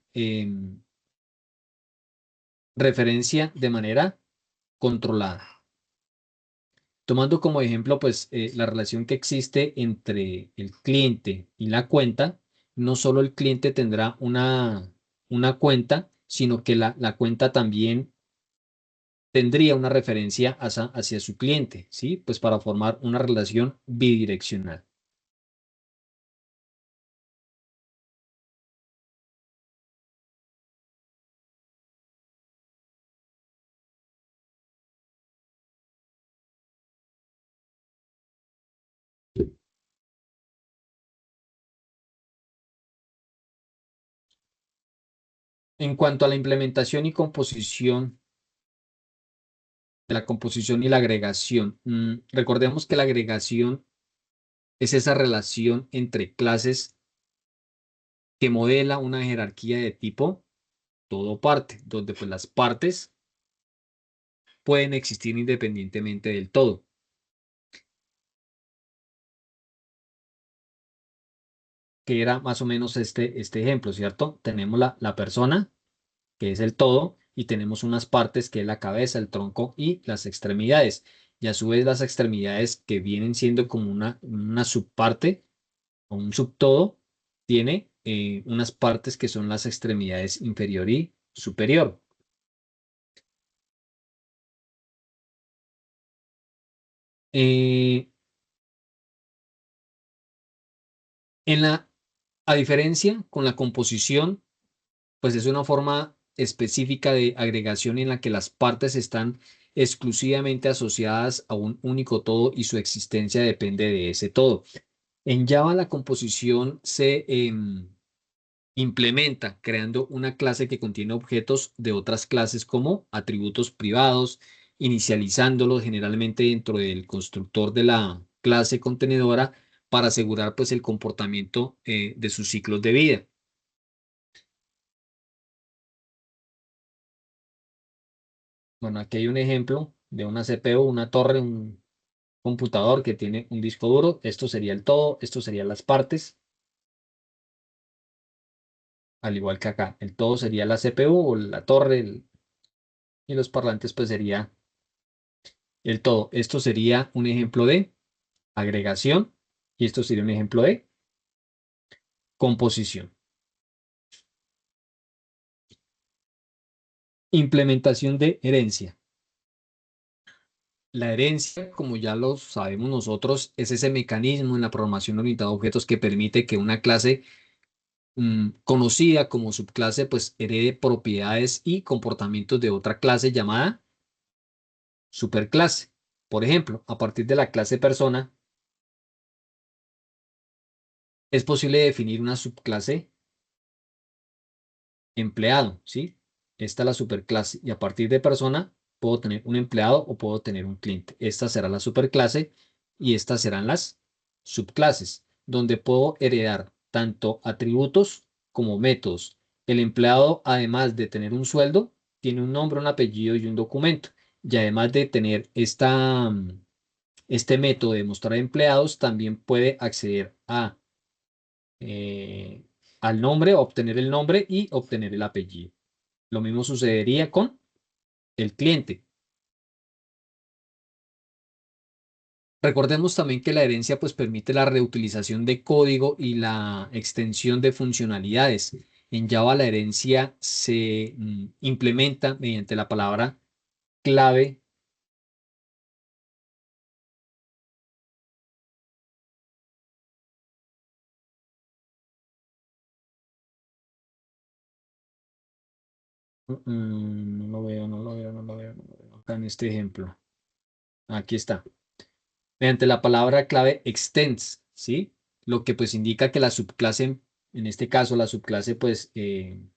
referencia de manera controlada. Tomando como ejemplo, pues, la relación que existe entre el cliente y la cuenta, no solo el cliente tendrá una cuenta, sino que la cuenta también tendría una referencia hacia su cliente, ¿sí? Pues para formar una relación bidireccional. En cuanto a la implementación y composición, de la composición y la agregación, recordemos que la agregación es esa relación entre clases que modela una jerarquía de tipo todo parte, donde pues las partes pueden existir independientemente del todo, que era más o menos este ejemplo, ¿cierto? Tenemos la persona, que es el todo, y tenemos unas partes que es la cabeza, el tronco y las extremidades. Y a su vez las extremidades que vienen siendo como una subparte o un subtodo, tiene unas partes que son las extremidades inferior y superior. Eh, a diferencia con la composición, pues es una forma específica de agregación en la que las partes están exclusivamente asociadas a un único todo y su existencia depende de ese todo. En Java la composición se implementa creando una clase que contiene objetos de otras clases como atributos privados, inicializándolos generalmente dentro del constructor de la clase contenedora para asegurar pues el comportamiento de sus ciclos de vida. Bueno, aquí hay un ejemplo de una CPU, una torre, un computador que tiene un disco duro. Esto sería el todo, esto serían las partes, al igual que acá. El todo sería la CPU o la torre y los parlantes pues sería el todo. Esto sería un ejemplo de agregación y esto sería un ejemplo de composición. Implementación de herencia. La herencia, como ya lo sabemos nosotros, es ese mecanismo en la programación orientada a objetos que permite que una clase conocida como subclase, pues herede propiedades y comportamientos de otra clase llamada superclase. Por ejemplo, a partir de la clase persona, es posible definir una subclase empleado, ¿sí? Esta es la superclase y a partir de persona puedo tener un empleado o puedo tener un cliente. Esta será la superclase y estas serán las subclases, donde puedo heredar tanto atributos como métodos. El empleado, además de tener un sueldo, tiene un nombre, un apellido y un documento. Y además de tener este método de mostrar empleados también puede acceder al nombre, obtener el nombre y obtener el apellido. Lo mismo sucedería con el cliente. Recordemos también que la herencia pues permite la reutilización de código y la extensión de funcionalidades. En Java la herencia se implementa mediante la palabra clave no lo veo, no lo veo, no lo veo, no lo veo. Acá en este ejemplo. Aquí está. Mediante la palabra clave extends, ¿sí? Lo que pues indica que la subclase, en este caso la subclase pues no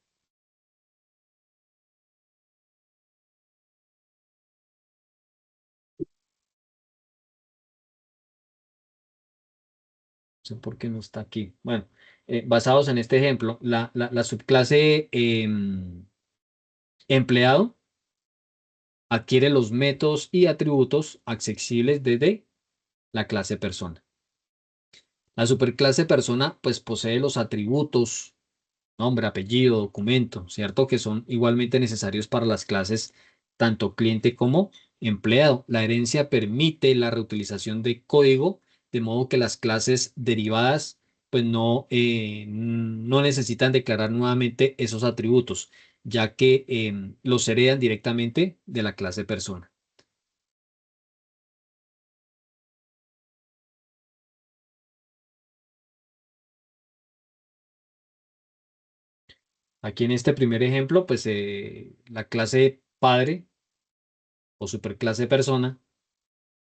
sé por qué no está aquí. Bueno, basados en este ejemplo, la subclase empleado adquiere los métodos y atributos accesibles desde la clase persona. La superclase persona pues posee los atributos, nombre, apellido, documento, ¿cierto? Que son igualmente necesarios para las clases tanto cliente como empleado. La herencia permite la reutilización de código, de modo que las clases derivadas pues no necesitan declarar nuevamente esos atributos, ya que los heredan directamente de la clase persona. Aquí en este primer ejemplo, pues la clase padre o superclase persona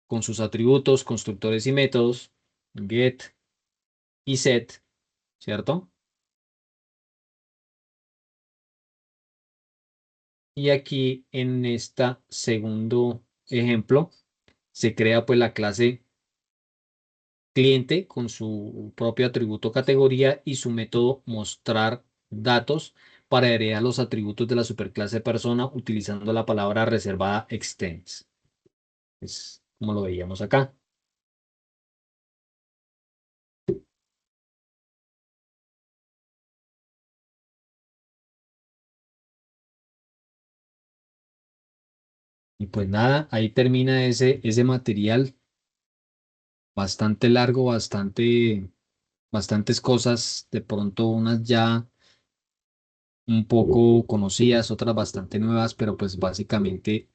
con sus atributos, constructores y métodos, get y set, ¿cierto? Y aquí en este segundo ejemplo se crea pues la clase cliente con su propio atributo categoría y su método mostrar datos para heredar los atributos de la superclase persona utilizando la palabra reservada extends. Es como lo veíamos acá. Y pues nada, ahí termina ese material bastante largo, bastantes cosas, de pronto unas ya un poco conocidas, otras bastante nuevas, pero pues básicamente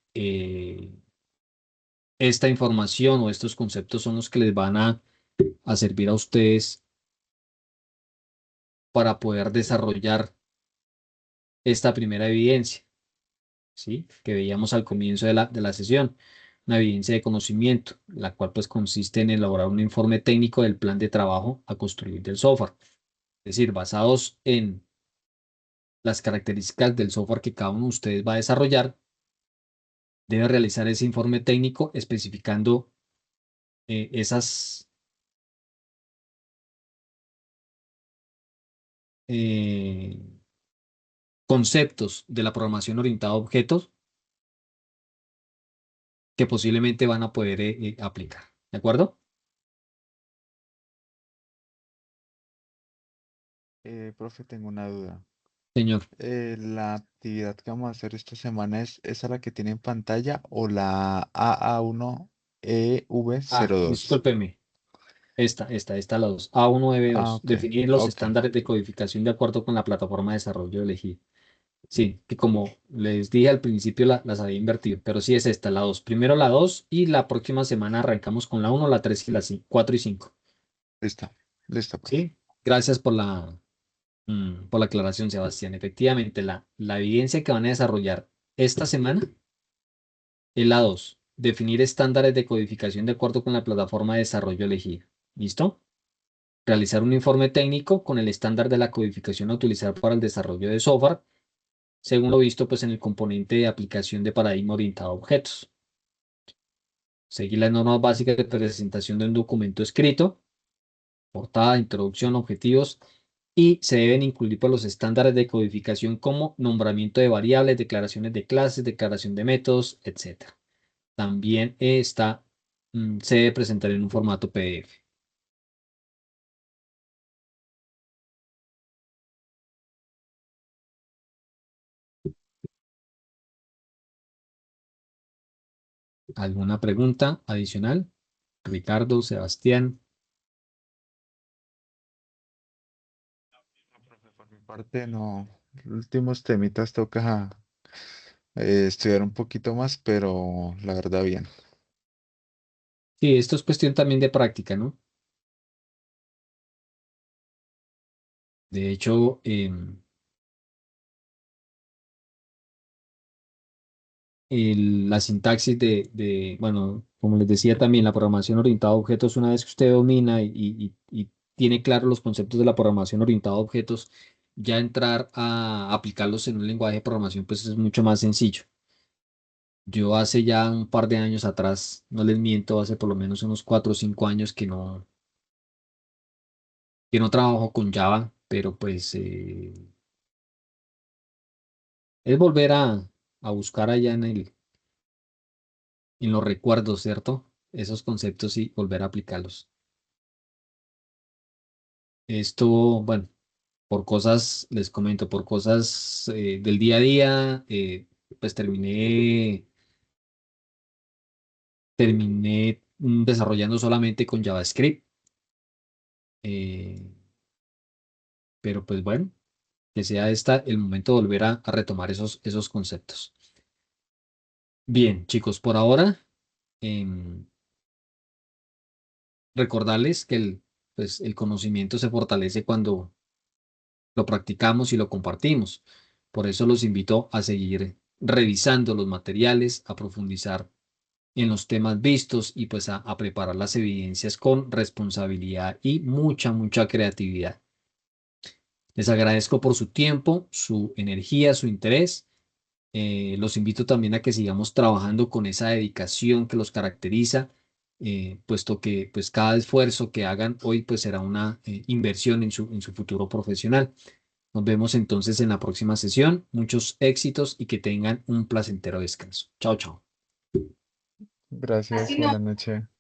esta información o estos conceptos son los que les van a servir a ustedes para poder desarrollar esta primera evidencia, ¿sí? Que veíamos al comienzo de la sesión, una evidencia de conocimiento, la cual pues consiste en elaborar un informe técnico del plan de trabajo a construir del software, es decir, basados en las características del software que cada uno de ustedes va a desarrollar, debe realizar ese informe técnico especificando esas eh, conceptos de la programación orientada a objetos que posiblemente van a poder aplicar. ¿De acuerdo? Profe, tengo una duda. Señor. La actividad que vamos a hacer esta semana es esa la que tiene en pantalla o la AA1EV02. Discúlpeme. Esta la 2. A1EB2. Ok, Definir los ok, estándares de codificación de acuerdo con la plataforma de desarrollo elegida. Sí, que como les dije al principio las había invertido, pero sí es esta, la 2. Primero la 2 y la próxima semana arrancamos con la 1, la 3 y la 4 y 5. listo, listo, profe. ¿Sí? Gracias por la aclaración, Sebastián. Efectivamente, la evidencia que van a desarrollar esta semana es la 2. Definir estándares de codificación de acuerdo con la plataforma de desarrollo elegida. ¿Listo? Realizar un informe técnico con el estándar de la codificación a utilizar para el desarrollo de software, según lo visto pues, en el componente de aplicación de paradigma orientado a objetos. Seguir las normas básicas de presentación de un documento escrito, portada, introducción, objetivos, y se deben incluir por los estándares de codificación como nombramiento de variables, declaraciones de clases, declaración de métodos, etc. También está se debe presentar en un formato PDF. ¿Alguna pregunta adicional? Ricardo, Sebastián. No, profe, por mi parte, no. Los últimos temitas toca estudiar un poquito más, pero la verdad bien. Sí, esto es cuestión también de práctica, ¿no? De hecho, la sintaxis bueno, como les decía también, la programación orientada a objetos, una vez que usted domina y tiene claro los conceptos de la programación orientada a objetos, ya entrar a aplicarlos en un lenguaje de programación, pues es mucho más sencillo. Yo hace ya un par de años atrás, no les miento, hace por lo menos unos 4 o 5 años que no trabajo con Java, pero pues es volver a buscar allá en los recuerdos, ¿cierto? Esos conceptos y volver a aplicarlos. Esto, bueno, por cosas, les comento, por cosas del día a día, pues terminé desarrollando solamente con JavaScript, eh, pero pues bueno, que sea esta el momento de volver a retomar esos conceptos. Bien, chicos, por ahora, em, recordarles que pues, el conocimiento se fortalece cuando lo practicamos y lo compartimos. Por eso los invito a seguir revisando los materiales, a profundizar en los temas vistos y pues a preparar las evidencias con responsabilidad y mucha creatividad. Les agradezco por su tiempo, su energía, su interés. Los invito también a que sigamos trabajando con esa dedicación que los caracteriza, puesto que pues cada esfuerzo que hagan hoy pues será una inversión en su futuro profesional. Nos vemos entonces en la próxima sesión. Muchos éxitos y que tengan un placentero descanso. Chao, chao. Gracias, buenas noches.